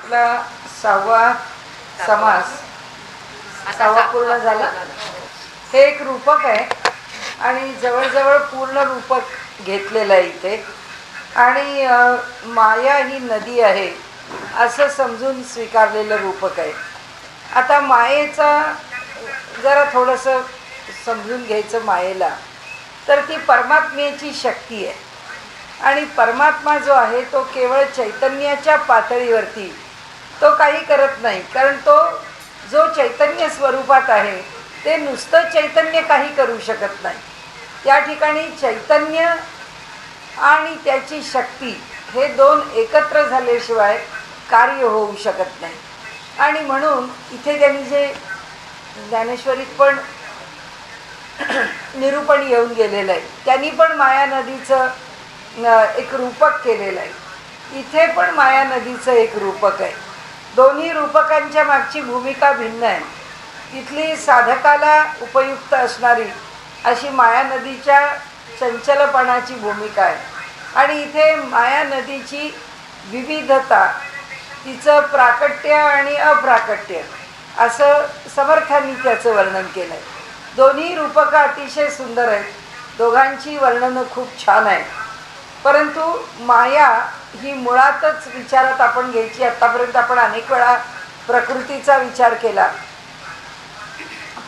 आपला 6वा समास 6वा पूर्ण झाला. हे एक रूपक आहे आणि जवळजवळ पूर्ण रूपक घेतलेलं आहे इथे. आणि माया ही नदी आहे असं समजून स्वीकारलेलं रूपक आहे. आता मायेचा जरा थोडंसं समजून घ्यायचं मायेला, तर ती परमात्म्याची शक्ती आहे. आणि परमात्मा जो आहे तो केवळ चैतन्याच्या पातळीवरती तो काही करत नाही, कारण तो जो चैतन्य स्वरूपात आहे ते नुसतं चैतन्य काही करू शकत नाही. त्या ठिकाणी चैतन्य आणि त्याची शक्ती हे दोन एकत्र झाल्याशिवाय कार्य होऊ शकत नाही. आणि म्हणून इथे त्यांनी जे ज्ञानेश्वरीत पण निरूपण येऊन गेलेलं आहे, त्यांनी पण माया नदीचं एक रूपक केलेलं आहे. इथे पण माया नदीचं एक रूपक आहे. दोन्ही रूपकांच्या मागची भूमिका भिन्न आहे. तिथली साधकाला उपयुक्त असणारी अशी माया नदीच्या चंचलपणाची भूमिका आहे. आणि इथे माया नदीची विविधता, तिचं प्राकट्य आणि अप्राकट्य असं समर्थांनी त्याचं वर्णन केलं आहे. दोन्ही रूपकं अतिशय सुंदर आहेत. दोघांची वर्णनं खूप छान आहेत. परंतु माया ही मुळातच विचारात आपण घ्यायची. आत्तापर्यंत आपण अनेक वेळा प्रकृतीचा विचार केला.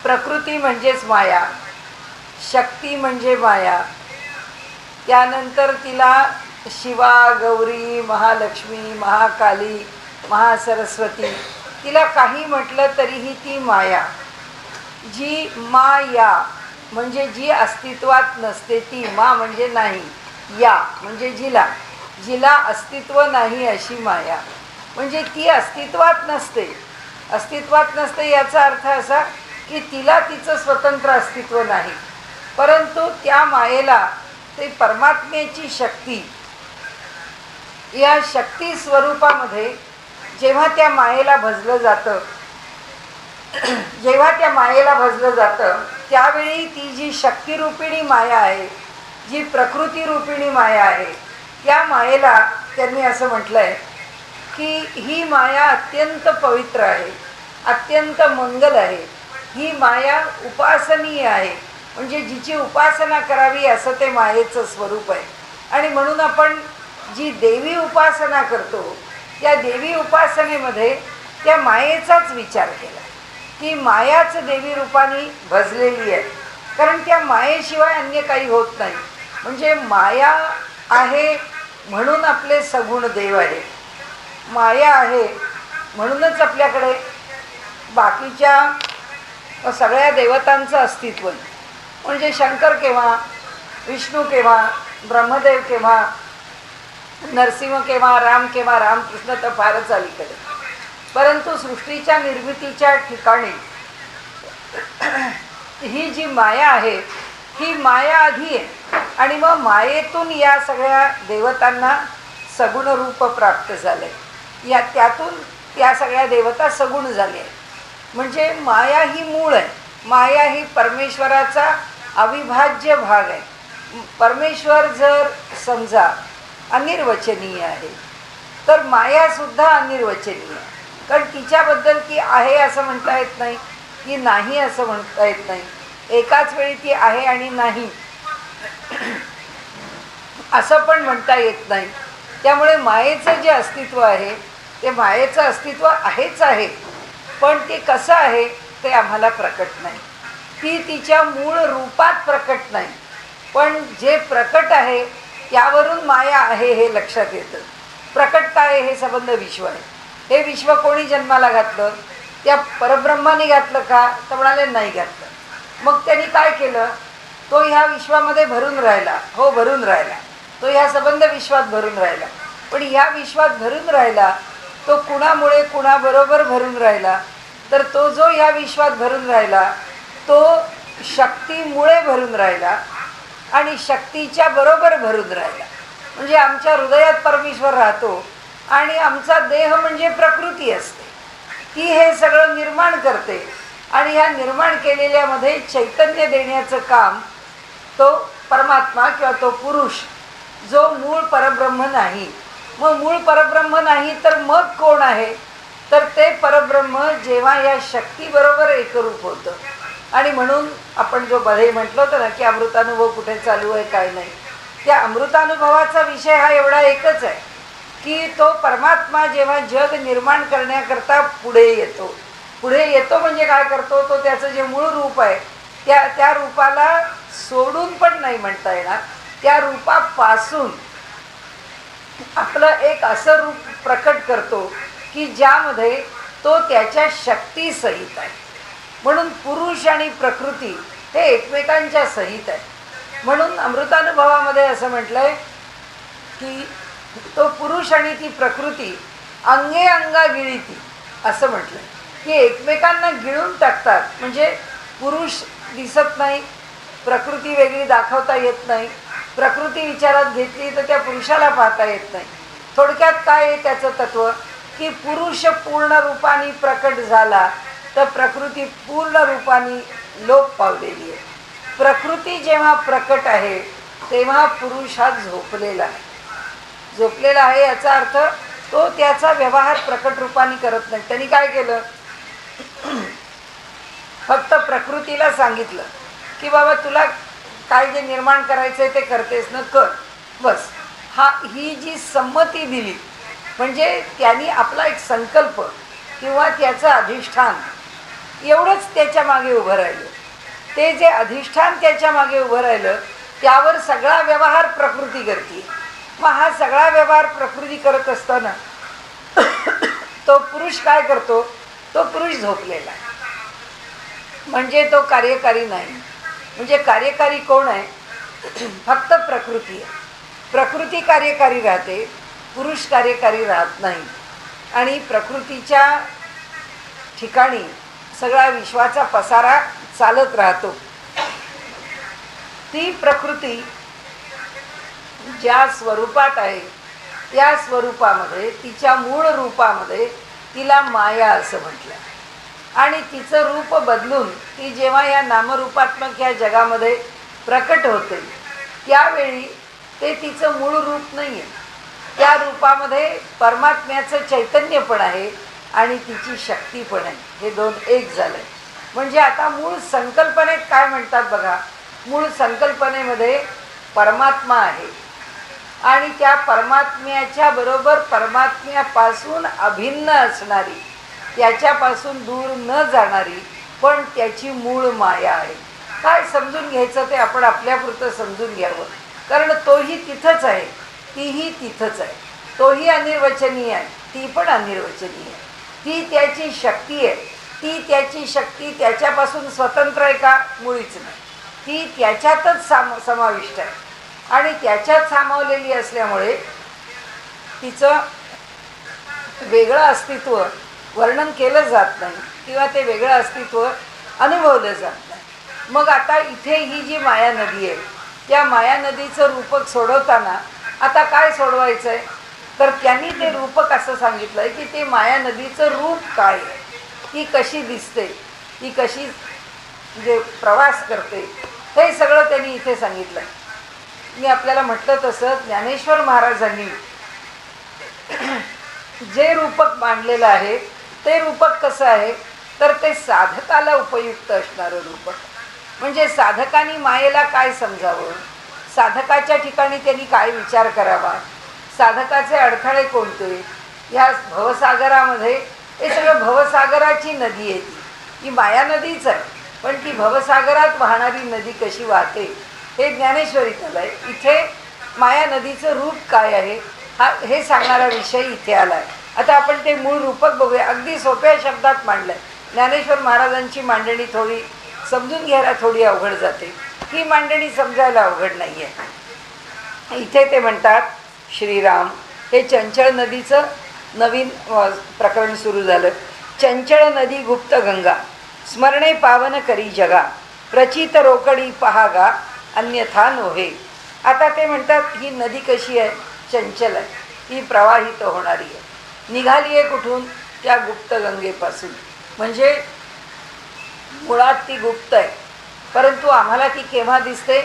प्रकृती म्हणजेच माया, शक्ती म्हणजे माया. त्यानंतर तिला शिवा, गौरी, महालक्ष्मी, महाकाली, महासरस्वती, तिला काही म्हटलं तरीही ती माया. जी माया म्हणजे जी अस्तित्वात नसते ती, मा म्हणजे नाही, या म्हणजे जिला अस्तित्व नाही अशी माया. म्हणजे ती अस्तित्वात नसते. अस्तित्वात नसते याचा अर्थ असा की तिला तिचं स्वतंत्र अस्तित्व नाही. परंतु त्या मायेला ते परमात्म्याची शक्ती, या शक्ती स्वरूपामध्ये जेव्हा त्या मायेला भजलं जातं, त्यावेळी ती जी शक्तिरूपिणी माया आहे, जी प्रकृती रूपिणी माया आहे, त्या मायेला त्यांनी असं म्हटलं आहे की ही माया अत्यंत पवित्र आहे, अत्यंत मंगल आहे. ही माया उपासनीय आहे, म्हणजे जिची उपासना करावी असं ते मायेचं स्वरूप आहे. आणि म्हणून आपण जी देवी उपासना करतो त्या देवी उपासनेमध्ये त्या मायेचाच विचार केला की मायाच देवी रूपाने भजलेली आहे. कारण त्या मायेशिवाय अन्य काही होत नाही. म्हणजे माया आहे म्हणून आपले सगुण देव आहे. माया आहे म्हणूनच आपल्याकडे बाकीच्या सगळ्या देवतांचं अस्तित्व आहे. म्हणजे शंकर केव्हा, विष्णू केव्हा, ब्रह्मदेव केव्हा, नरसिंह केव्हा, राम केव्हा, रामकृष्ण तर फारच अलीकडे. परंतु सृष्टीच्या निर्मितीच्या ठिकाणी ही जी माया आहे ही माया आधी आहे. आणि मग मायेतून या सगळ्या देवतांना सगुण रूप प्राप्त झाले. त्यातून त्या सगळ्या देवता सगुण झाले. म्हणजे माया ही मूळ आहे. माया ही परमेश्वराचा अविभाज्य भाग आहे. परमेश्वर जर समजा अनिर्वचनीय आहे तर मायासुद्धा अनिर्वचनीय आहे. कारण तिच्याबद्दल ती आहे असं म्हणता येत नाही, ती नाही असं म्हणता येत नाही. एकाच वेळी ती आहे आणि नाही असं पण म्हणता येत नाही. त्यामुळे मायेचं जे अस्तित्व आहे ते मायेचं अस्तित्व आहेच आहे, पण ते कसं आहे ते आम्हाला प्रकट नाही. ती तिच्या मूळ रूपात प्रकट नाही, पण जे प्रकट आहे त्यावरून माया आहे हे लक्षात येतं. प्रकट काय हे संबंध विश्व आहे. हे विश्व कोणी जन्माला घातलं? त्या परब्रह्माने घातलं का? तर म्हणाले नाही घातलं. मग त्यांनी काय केलं? तो ह्या विश्वामध्ये भरून राहिला. हो, भरून राहिला. तो ह्या संबंध विश्वात भरून राहिला. पण ह्या विश्वात भरून राहिला तो कुणामुळे, कुणाबरोबर भरून राहिला? तर तो जो ह्या विश्वात भरून राहिला तो शक्तीमुळे भरून राहिला आणि शक्तीच्या बरोबर भरून राहिला. म्हणजे आमच्या हृदयात परमेश्वर राहतो आणि आमचा देह म्हणजे प्रकृती असते. ती हे सगळं निर्माण करते आणि ह्या निर्माण केलेल्यामध्ये चैतन्य देण्याचं काम तो परमात्मा किंवा तो पुरुष जो मूळ परब्रह्म नाही. मग मूळ परब्रह्म नाही तर मग कोण आहे? तर ते परब्रह्म जेव्हा या शक्तीबरोबर एकरूप होतं, आणि म्हणून आपण जो मध्ये म्हटलं होतं ना की अमृतानुभव कुठे चालू आहे काय नाही, त्या अमृतानुभवाचा विषय हा एवढा एकच आहे की तो परमात्मा जेव्हा जग निर्माण करण्याकरता पुढे येतो म्हणजे काय करतो, तो त्याचं जे मूळ रूप आहे त्या रूपाला सोडून पण नाही म्हणता येणार, त्या रूपापासून आपलं एक असं रूप प्रकट करतो की ज्यामध्ये तो त्याच्या शक्तीसहित आहे. म्हणून पुरुष आणि प्रकृती हे एकमेकांच्या सहित आहे. म्हणून अमृतानुभवामध्ये असं म्हटलंय की तो पुरुष आणि ती प्रकृती अंगे अंगा गिळीती, असं म्हटलंय की एकमेकांना गिळून टाकतात. म्हणजे पुरुष दिसत नाही, प्रकृती वेगळी दाखवता येत नाही, प्रकृती विचारात घेतली तर त्या पुरुषाला पाहता येत नाही. थोडक्यात काय आहे त्याचं तत्व की पुरुष पूर्ण रूपाने प्रकट झाला तर प्रकृती पूर्ण रूपाने लोप पावलेली आहे. प्रकृती जेव्हा प्रकट आहे तेव्हा पुरुष हा झोपलेला आहे. याचा अर्थ तो त्याचा व्यवहार प्रकट रूपाने करत नाही. त्यांनी काय केलं, फक्त प्रकृतीला सांगितलं की बाबा तुला काय जे निर्माण करायचं आहे ते करतेस ना, कर बस. ही जी संमती दिली म्हणजे त्यांनी आपला एक संकल्प किंवा त्याचं अधिष्ठान एवढंच त्याच्या मागे उभं राहिलं. ते जे अधिष्ठान त्याच्या मागे उभं राहिलं त्यावर सगळा व्यवहार प्रकृती करते. मग हा सगळा व्यवहार प्रकृती करत असताना तो पुरुष काय करतो, तो पुरुष झोपलेला आहे. म्हणजे तो कार्यकारी नाही. म्हणजे कार्यकारी कोण आहे, फक्त प्रकृती आहे. प्रकृती कार्यकारी राहते, पुरुष कार्यकारी राहत नाही. आणि प्रकृतीच्या ठिकाणी सगळा विश्वाचा पसारा चालत राहतो. ती प्रकृती ज्या स्वरूपात आहे त्या स्वरूपामध्ये, तिच्या मूळ रूपामध्ये तिला माया असं म्हटलं. आणि तिचं रूप बदलून ती जेव्हा या नामरूपात्मक या जगामध्ये प्रकट होते त्यावेळी ते तिचं मूळ रूप नाही आहे. त्या रूपामध्ये परमात्म्याचं चैतन्य पण आहे आणि तिची शक्ती पण आहे. हे दोन एक झालं. म्हणजे आता मूळ संकल्पनेत काय म्हणतात बघा, मूळ संकल्पनेमध्ये परमात्मा आहे आणि त्या परमात्म्याच्या बरोबर परमात्म्यापासून अभिन्न असणारी, त्याच्यापासून दूर न जाणारी पण त्याची मूळ माया आहे. काय समजून घ्यायचं ते आपण आपल्यापुरतं समजून घ्यावं, कारण तोही तिथंच आहे, तीही तिथंच आहे. तोही अनिर्वचनीय आहे, ती पण अनिर्वचनीय आहे. ती त्याची शक्ती आहे, ती त्याची शक्ती त्याच्यापासून स्वतंत्र आहे का, मुळीच नाही. ती त्याच्यातच समाविष्ट आहे आणि त्याच्यात सामावलेली असल्यामुळे तिचं वेगळं अस्तित्व वर्णन केलं जात नाही किंवा ते वेगळं अस्तित्व अनुभवलं जात नाही. मग आता इथे ही जी माया नदी आहे त्या माया नदीचं रूपक सोडवताना आता काय सोडवायचं आहे, तर त्यांनी ते रूपक असं सांगितलं आहे की ते माया नदीचं रूप काय आहे, ती कशी दिसते, ती कशी म्हणजे प्रवास करते, हे सगळं त्यांनी इथे सांगितलं आहे. मी आपल्याला म्हटलं तसं ज्ञानेश्वर महाराजांनी जे रूपक मांडलेलं आहे ते रूपक कसं आहे, तर ते साधकाला उपयुक्त असणारं रूपक. म्हणजे साधकांनी मायेला काय समजावं, साधकाच्या ठिकाणी त्यांनी काय विचार करावा, साधकाचे अडथळे कोणते, ह्या भवसागरामध्ये हे सगळं भवसागराची नदी आहे. ती माया नदीच आहे पण ती भवसागरात वाहणारी नदी कशी वाहते हे ज्ञानेश्वरीत आलं आहे. इथे माया नदीचं रूप काय आहे हे सांगणारा विषय इथे आला आहे. आता आपण ते मूळ रूपक बघूया. अगदी सोप्या शब्दात मांडलं आहे. ज्ञानेश्वर महाराजांची मांडणी थोडी समजून घ्यायला थोडी अवघड जाते, ही मांडणी समजायला अवघड नाही आहे. इथे ते म्हणतात श्रीराम, हे चंचळ नदीचं नवीन प्रकरण सुरू झालं. चंचळ नदी गुप्त गंगा, स्मरणे पावन करी जगा, प्रचित रोकडी पहागा, अन्यथा नोहे. आता ते म्हणतात ही नदी कशी आहे, चंचल आहे, ही प्रवाहित होणारी आहे. निघाली आहे कुठून, त्या गुप्त गंगेपासून. म्हणजे मुळात ती गुप्त आहे, परंतु आम्हाला ती केव्हा दिसते,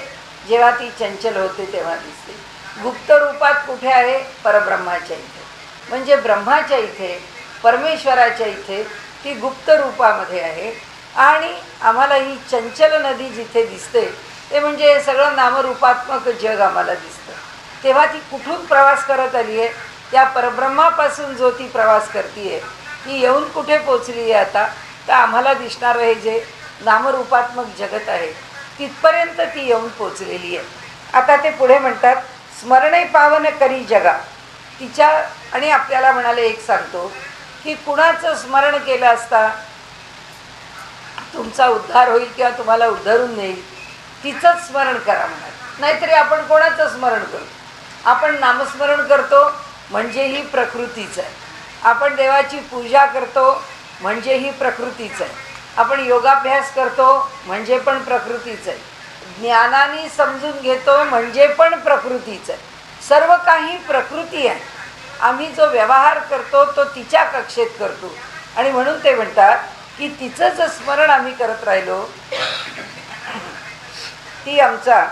जेव्हा ती चंचल होते तेव्हा दिसते. गुप्त रूपात कुठे आहे, परब्रह्माच्या इथे. म्हणजे ब्रह्माच्या इथे परमेश्वराच्या इथे ती गुप्त रूपामध्ये आहे. आणि आम्हाला ही चंचल नदी जिथे दिसते ते म्हणजे हे सगळं नामरूपात्मक जग आम्हाला दिसतं. तेव्हा ती कुठून प्रवास करत आली आहे? त्या परब्रह्मापासून जो ती प्रवास करते आहे ती येऊन कुठे पोचली आहे आता? तर आम्हाला दिसणारं हे जे नामरूपात्मक जगत आहे तिथपर्यंत ती येऊन पोचलेली आहे. आता ते पुढे म्हणतात, स्मरणे पावन करी जगा तिच्या. आणि आपल्याला म्हणाले एक सांगतो की कुणाचं स्मरण केलं असता तुमचा उद्धार होईल किंवा तुम्हाला उद्धारून नेईल, तिचंच स्मरण करा म्हणाल. नाहीतरी आपण कोणाचं स्मरण करू? आपण नामस्मरण करतो म्हणजे ही प्रकृतीच आहे. आपण देवाची पूजा करतो म्हणजे ही प्रकृतीच आहे. आपण योगाभ्यास करतो म्हणजे पण प्रकृतीच आहे. ज्ञानाने समजून घेतो म्हणजे पण प्रकृतीच आहे. सर्व काही प्रकृती आहे. आम्ही जो व्यवहार करतो तो तिच्या कक्षेत करतो. आणि म्हणून ते म्हणतात की तिचं जर स्मरण आम्ही करत राहिलो ती आमचा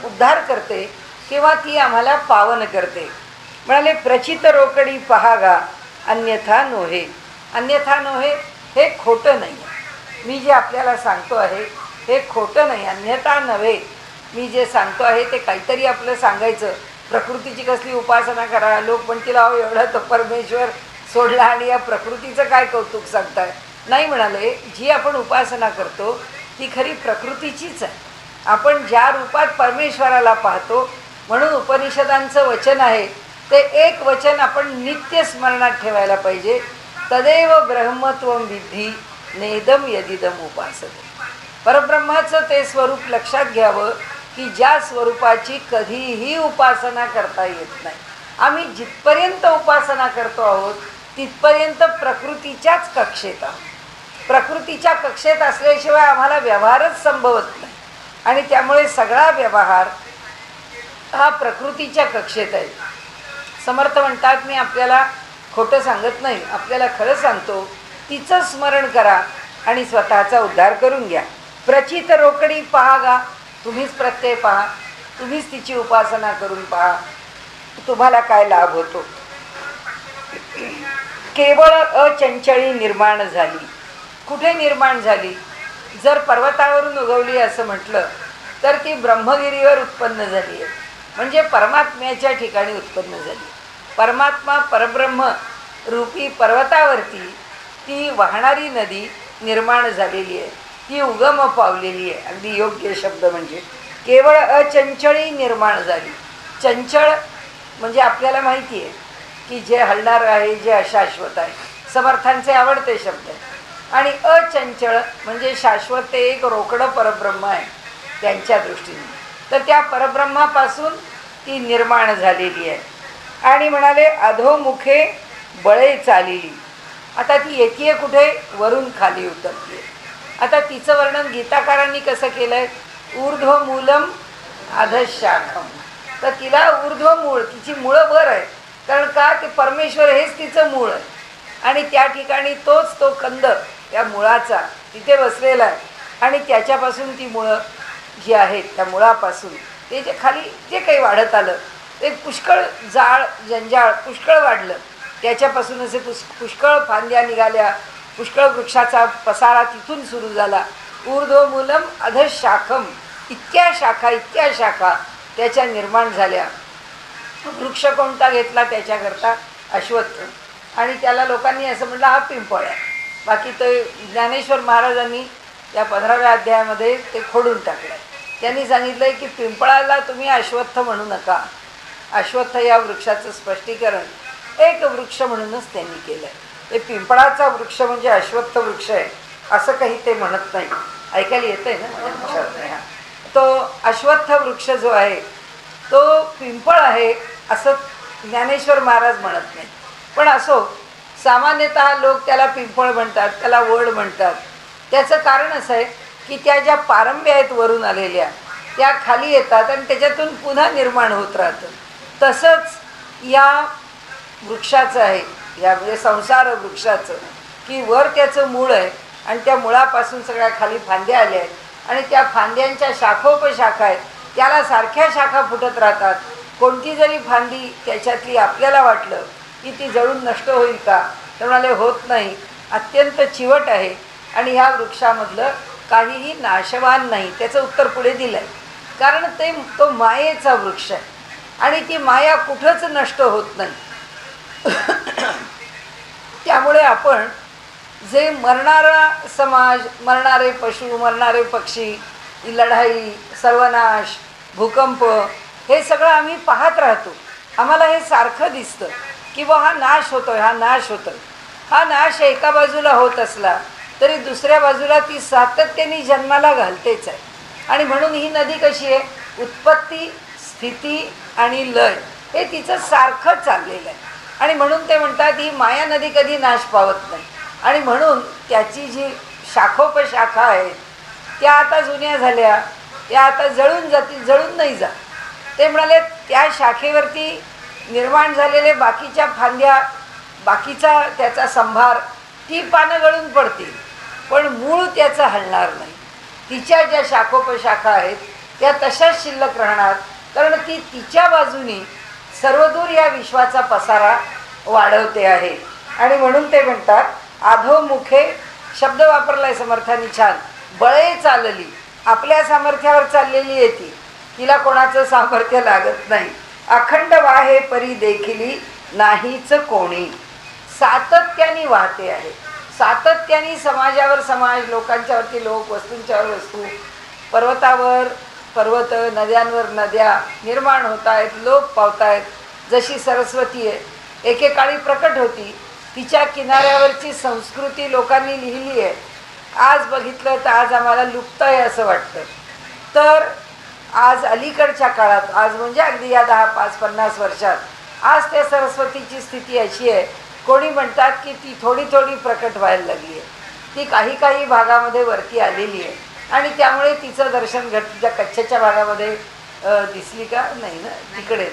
उद्धार करते किंवा ती आम्हाला पावन करते. म्हणाले, प्रचित रोकडी पहागा अन्यथा नोहे. अन्यथा नोहे हे खोटं नाही. मी जे आपल्याला सांगतो आहे हे खोटं नाही, अन्यथा नव्हे. मी जे सांगतो आहे ते काहीतरी आपलं सांगायचं. प्रकृतीची कसली उपासना करा, लोक म्हणतील अहो एवढा तो परमेश्वर सोडला आणि या प्रकृतीचं काय कौतुक सांगताय. नाही म्हणाले, जी आपण उपासना करतो ती खरी प्रकृतीचीच आहे. आपण ज्या रूपात परमेश्वराला पाहतो, म्हणून उपनिषदांचं वचन आहे ते एक वचन आपण नित्य स्मरणात ठेवायला पाहिजे. तदेव ब्रह्मत्वं विद्धी नेदम यदिदम उपासते. परब्रह्माचं ते स्वरूप लक्षात घ्यावं की ज्या स्वरूपाची कधीही उपासना करता येत नाही. आम्ही जिथपर्यंत उपासना करतो आहोत तिथपर्यंत प्रकृतीच्याच कक्षेत आहोत. प्रकृतीच्या कक्षेत असल्याशिवाय आम्हाला व्यवहारच संभवत नाही. आणि त्यामुळे सगळा व्यवहार हा प्रकृतीच्या कक्षेत आहे. समर्थ म्हणतात, मी आपल्याला खोटं सांगत नाही, आपल्याला खरं सांगतो. तिचं स्मरण करा आणि स्वतःचा उद्धार करून घ्या. प्रचित रोकडी पहागा, तुम्हीच प्रत्यय पहा, तुम्हीच तिची उपासना करून पहा, तुम्हाला काय लाभ होतो. केवळ अचंचळी निर्माण झाली. कुठे निर्माण झाली? जर पर्वतावरून उगवली असं म्हटलं तर ती ब्रह्मगिरीवर उत्पन्न झाली आहे, म्हणजे परमात्म्याच्या ठिकाणी उत्पन्न झाली. परमात्मा परब्रह्म रूपी पर्वतावरती ती वाहणारी नदी निर्माण झालेली आहे, ती उगम पावलेली आहे. अगदी योग्य शब्द म्हणजे केवळ अचंचळी निर्माण झाली. चंचळ म्हणजे आपल्याला माहिती आहे की जे हलणार आहे, जे अशाश्वत आहे, समर्थांचे आवडते शब्द आहे. आणि अचंचळ म्हणजे शाश्वत, ते एक रोकडं परब्रह्म आहे त्यांच्या दृष्टीने. तर त्या परब्रह्मापासून ती निर्माण झालेली आहे. आणि म्हणाले, अधोमुखे बळे चालिली. आता ती येतीये कुठे? वरून खाली उतरते. आता तिचं वर्णन गीताकारांनी कसं केलं आहे? ऊर्ध्वमूलम अधशाखम. तर तिला ऊर्ध्वमूळ, तिची मुळं वर आहे. कारण का? ते परमेश्वर हेच तिचं मूळ आहे. आणि त्या ठिकाणी तोच तो कंद त्या मुळाचा तिथे बसलेला आहे. आणि त्याच्यापासून ती मुळं जी आहेत त्या मुळापासून ते जे खाली जे काही वाढत आलं ते पुष्कळ जाळ जंजाळ पुष्कळ वाढलं. त्याच्यापासून असे पुष्कळ फांद्या निघाल्या, पुष्कळ वृक्षाचा पसारा तिथून सुरू झाला. ऊर्ध्वमूलम अधशाखम, इतक्या शाखा त्याच्या निर्माण झाल्या. वृक्ष कोणता घेतला त्याच्याकरता? अश्वत्थ. आणि त्याला लोकांनी असं म्हटलं हा पिंपळ आहे. बाकी ते ज्ञानेश्वर महाराजांनी या 15व्या अध्यायामध्ये ते खोडून टाकलं. त्यांनी सांगितलं की पिंपळाला तुम्ही अश्वत्थ म्हणू नका. अश्वत्थ या वृक्षाचं स्पष्टीकरण एक वृक्ष म्हणूनच त्यांनी केलं आहे. ते पिंपळाचा वृक्ष म्हणजे अश्वत्थ वृक्ष आहे असं काही ते म्हणत नाही. ऐकायला येतं आहे ना माझ्या लक्षात नाही. तो अश्वत्थ वृक्ष जो आहे तो पिंपळ आहे असं ज्ञानेश्वर महाराज म्हणत नाही. पण असो, सामान्यतः लोक त्याला पिंपळ म्हणतात, त्याला वड म्हणतात. त्याचं कारण असं आहे की त्या ज्या पारंब्या आहेत वरून आलेल्या त्या खाली येतात आणि त्याच्यातून पुन्हा निर्माण होत राहतं. तसंच या वृक्षाचं आहे, या म्हणजे संसार वृक्षाचं, की वर त्याचं मूळ आहे आणि त्या मुळापासून सगळ्या खाली फांद्या आल्या आहेत आणि त्या फांद्यांच्या शाखोपशाखा आहेत, त्याला सारख्या शाखा फुटत राहतात. कोणती जरी फांदी त्याच्यातली आपल्याला वाटलं की ती जळून नष्ट होईल का? तर म्हणाले होत नाही, अत्यंत चिवट आहे आणि ह्या वृक्षामधलं काहीही नाशवान नाही. त्याचं उत्तर पुढे दिलं आहे, कारण तो मायेचा वृक्ष आहे आणि ती माया कुठंच नष्ट होत नाही. त्यामुळे आपण जे मरणारा समाज, मरणारे पशु, मरणारे पक्षी, लढाई, सर्वनाश, भूकंप, हे सगळं आम्ही पाहत राहतो. आम्हाला हे सारखं दिसतं की बा हा नाश होतोय, हा नाश होतोय. हा नाश एका बाजूला होत असला तरी दुसऱ्या बाजूला ती सातत्याने जन्माला घालतेच आहे. आणि म्हणून ही नदी कशी आहे, उत्पत्ती, स्थिती आणि लय हे तिचं सारखं चाललेलं आहे. आणि म्हणून ते म्हणतात ही माया नदी कधी नाश पावत नाही. आणि म्हणून त्याची जी शाखोपशाखा आहेत त्या आता जुन्या झाल्या, त्या आता जळून जातील, जळून नाही जात. ते म्हणाले त्या शाखेवरती निर्माण झालेले बाकीच्या फांद्या, बाकीचा त्याचा संभार, ती पानं गळून पडतील, पण मूळ त्याचं हलणार नाही. तिच्या ज्या शाखोपशाखा आहेत त्या तशाच शिल्लक राहणार, कारण ती तिच्या बाजूनी सर्वदूर या विश्वाचा पसारा वाढवते आहे. आणि म्हणून ते म्हणतात अधोमुखे, शब्द वापरलाय समर्थांनी छान, बळे चालली, आपल्या सामर्थ्यावर चाललेली आहे ती, तिला कोणाचं सामर्थ्य लागत नाही. अखंड वाहे परी देखिली नाहीच कोणी, सातत्याने वाहते आहे. सातत्याने समाजावर समाज, लोकांच्यावरती लोक, वस्तूंच्यावर वस्तू, पर्वतावर पर्वत, नद्यांवर नद्या निर्माण होत आहेत, लोप पावत आहेत. जशी सरस्वती आहे, एकेकाळी प्रकट होती, तिच्या किनाऱ्यावरची संस्कृती लोकांनी लिहिली आहे. आज बघितलं तर आज आम्हाला लुप्त आहे असं वाटतं. तर आज अलीकडच्या काळात, आज म्हणजे अगदी या 10-5-50 वर्षात, आज त्या सरस्वतीची स्थिती अशी आहे, कोणी म्हणतात की ती थोडी थोडी प्रकट व्हायला लागली आहे. ती काही काही भागामध्ये वरती आलेली आहे आणि त्यामुळे तिचं दर्शन तिच्या कच्छच्या भागामध्ये दिसली का नाही ना, तिकडे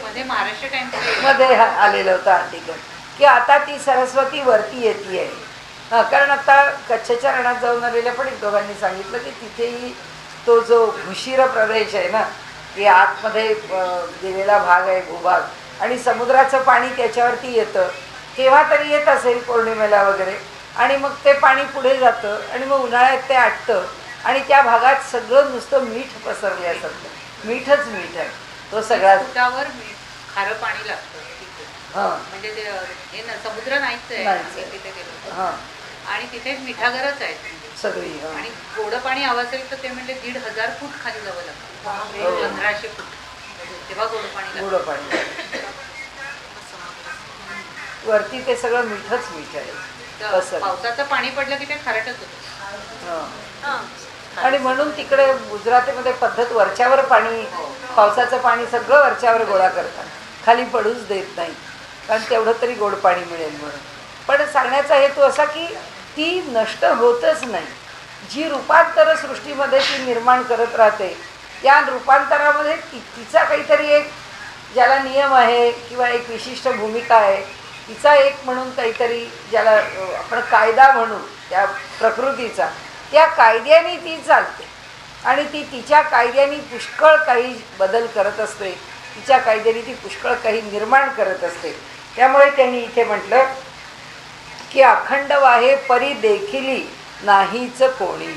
मध्ये महाराष्ट्र टाइम्स मध्ये आलेलं होतं आर्टिकल की आता ती सरस्वती वरती येते आहे. हां, कारण आता कच्छच्या रणात जाऊन आलेल्या पण एक दोघांनी सांगितलं की तिथेही तो जो भूशिर प्रदेश आहे ना, की आतमध्ये दिलेला भाग आहे, भूभाग, आणि समुद्राचं पाणी त्याच्यावरती येतं, केव्हा तरी येत असेल पौर्णिमेला वगैरे, आणि मग ते पाणी पुढे जातं आणि मग उन्हाळ्यात ते आटतं आणि त्या भागात सगळं नुसतं मीठ पसरल्यासारखं, मीठच मीठ आहे तो सगळा. फुटावर खारं पाणी लागतं हां, म्हणजे ते हे ना, समुद्र नाहीच आहे तिथे गेलो. हां, आणि तिथे मिठागरच आहेत सगळी. आणि गोडं पाणी हवं असेल तर ते म्हणजे 1500 फूट खाली जावं लागतं, 1500 फूट, तेव्हा गोडं पाणी लागतं. गोडं पाणी वरती ते सगळं मीठच मीठ आहे. पावसाचं पाणी पडलं की ते खारटच होतं. आणि म्हणून तिकडे गुजरातीमध्ये पद्धत, वरच्यावर पाणी, पावसाचं पाणी सगळं वरच्यावर गोळा करतात, खाली पडूच देत नाही, कारण तेवढं तरी गोड पाणी मिळेल म्हणून. पण सांगण्याचा हेतू असा की ती नष्ट होतच नाही. जी रूपांतर सृष्टीमध्ये ती निर्माण करत राहते, त्या रूपांतरामध्ये तिचा काहीतरी एक, ज्याला नियम आहे किंवा एक विशिष्ट भूमिका आहे, तिचा एक म्हणून काहीतरी, ज्याला आपण कायदा म्हणू त्या प्रकृतीचा, त्या कायद्याने ती चालते आणि ती तिच्या कायद्याने पुष्कळ काही बदल करत असते, तिच्या कायद्याने ती पुष्कळ काही निर्माण करत असते. त्यामुळे त्यांनी इथे म्हटलं की अखंड वाहे परी देखिली नाहीच कोणी,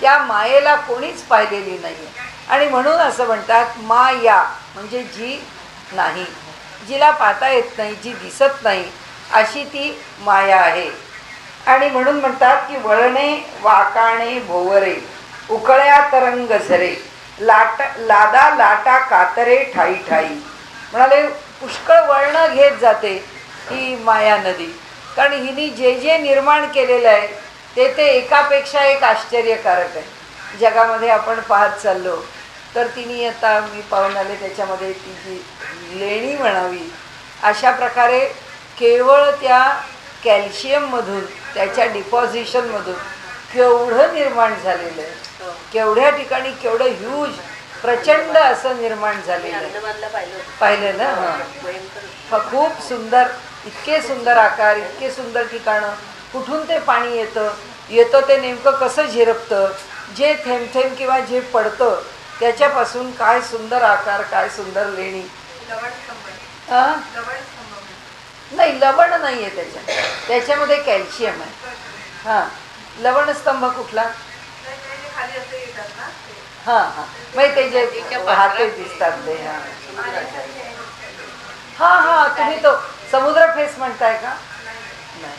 त्या मायेला कोणीच पाहिलेली नाही. आणि म्हणून असं म्हणतात माया म्हणजे जी नाही, जिला पाहता येत नाही, जी दिसत नाही, अशी ती माया आहे. आणि म्हणून म्हणतात की वळणे वाकाणे भोवरे, उकळ्या तरंग झरे, लादा लाटा कातरे ठाई ठाई. म्हणाले पुष्कळ वळणं घेत जाते ही माया नदी, कारण हिने जे जे निर्माण केलेलं आहे ते एकापेक्षा एक आश्चर्यकारक आहे. जगामध्ये आपण पाहत चाललो तर तिने, आता मी पाहून आले त्याच्यामध्ये ती जी लेणी म्हणावी, अशा प्रकारे केवळ त्या कॅल्शियममधून, त्याच्या डिपॉझिशनमधून केवढं निर्माण झालेलं आहे, केवढ्या ठिकाणी केवढं ह्यूज प्रचंड असं निर्माण झालेलं आहे. पाहिलं ना? हां, खूप सुंदर, इतके सुंदर आकार, इतके सुंदर ठिकाणं, कुठून ते पाणी येतं ते नेमकं कसं झिरपतं, जे थेंब थेंब किंवा जे पडतं त्याच्यापासून काय सुंदर आकार, काय सुंदर लेणी. नाही, लवण नाही आहे त्याच्यात, त्याच्यामध्ये कॅल्शियम आहे. हां, लवणस्तंभ कुठला? हां हां, मग ते जे वाहते दिसतात ते. हां हां तुम्ही तो समुद्र फेस म्हणताय का? नाही,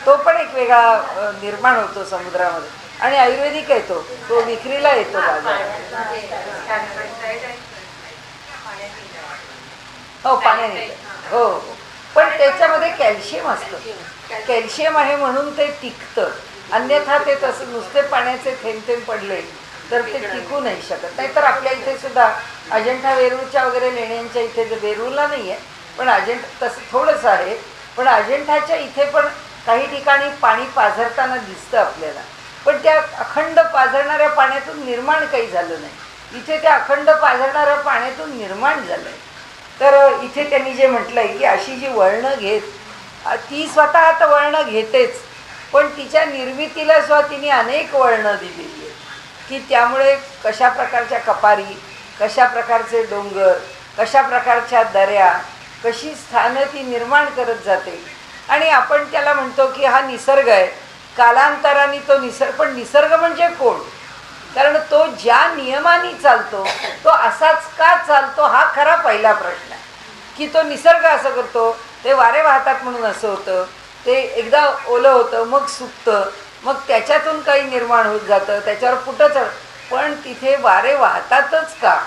तो पण एक वेगळा निर्माण होतो समुद्रामध्ये आणि आयुर्वेदिक आहे तो विक्रीला येतो बाजारात. हो, पाण्याने. हो, पण त्याच्यामध्ये कॅल्शियम असतं. कॅल्शियम आहे म्हणून ते टिकतं. अन्यथा ते तसं नुसते पाण्याचे थेंब थेंब पडले तर ते टिकू नाही शकत. नाहीतर आपल्या इथे सुद्धा अजिंठा वेरूळच्या वगैरे लेण्यांच्या इथे वेरूळला नाही आहे, पण तसं थोडंसं आहे. पण अजिंठाच्या इथे पण काही ठिकाणी पाणी पाझरताना दिसतं आपल्याला, पण त्या अखंड पाझरणाऱ्या पाण्यातून निर्माण काही झालं नाही. इथे त्या अखंड पाझरणाऱ्या पाण्यातून निर्माण झालं आहे. तर इथे त्यांनी जे म्हटलं आहे की अशी जी वळणं घेत, ती स्वतः आता वळणं घेतेच, पण तिच्या निर्मितीला सुद्धा तिने अनेक वळणं दिलेली आहेत की त्यामुळे कशा प्रकारच्या कपारी, कशा प्रकारचे डोंगर, कशा प्रकारच्या दऱ्या, कशी स्थानं ती निर्माण करत जाते. आणि आपण त्याला म्हणतो की हा निसर्ग आहे. कालांतराने तो निसर्ग, पण निसर्ग म्हणजे कोण? कारण तो ज्या नियमाने चालतो तो असाच का चालतो हा खरा पहिला प्रश्न आहे. की तो निसर्ग असं करतो, ते वारे वाहतात म्हणून असं होतं, ते एकदा ओलं होतं मग सुकतं, मग त्याच्यातून काही निर्माण होत जातं, त्याच्यावर फुटं पण तिथे वारे वाहतातच का?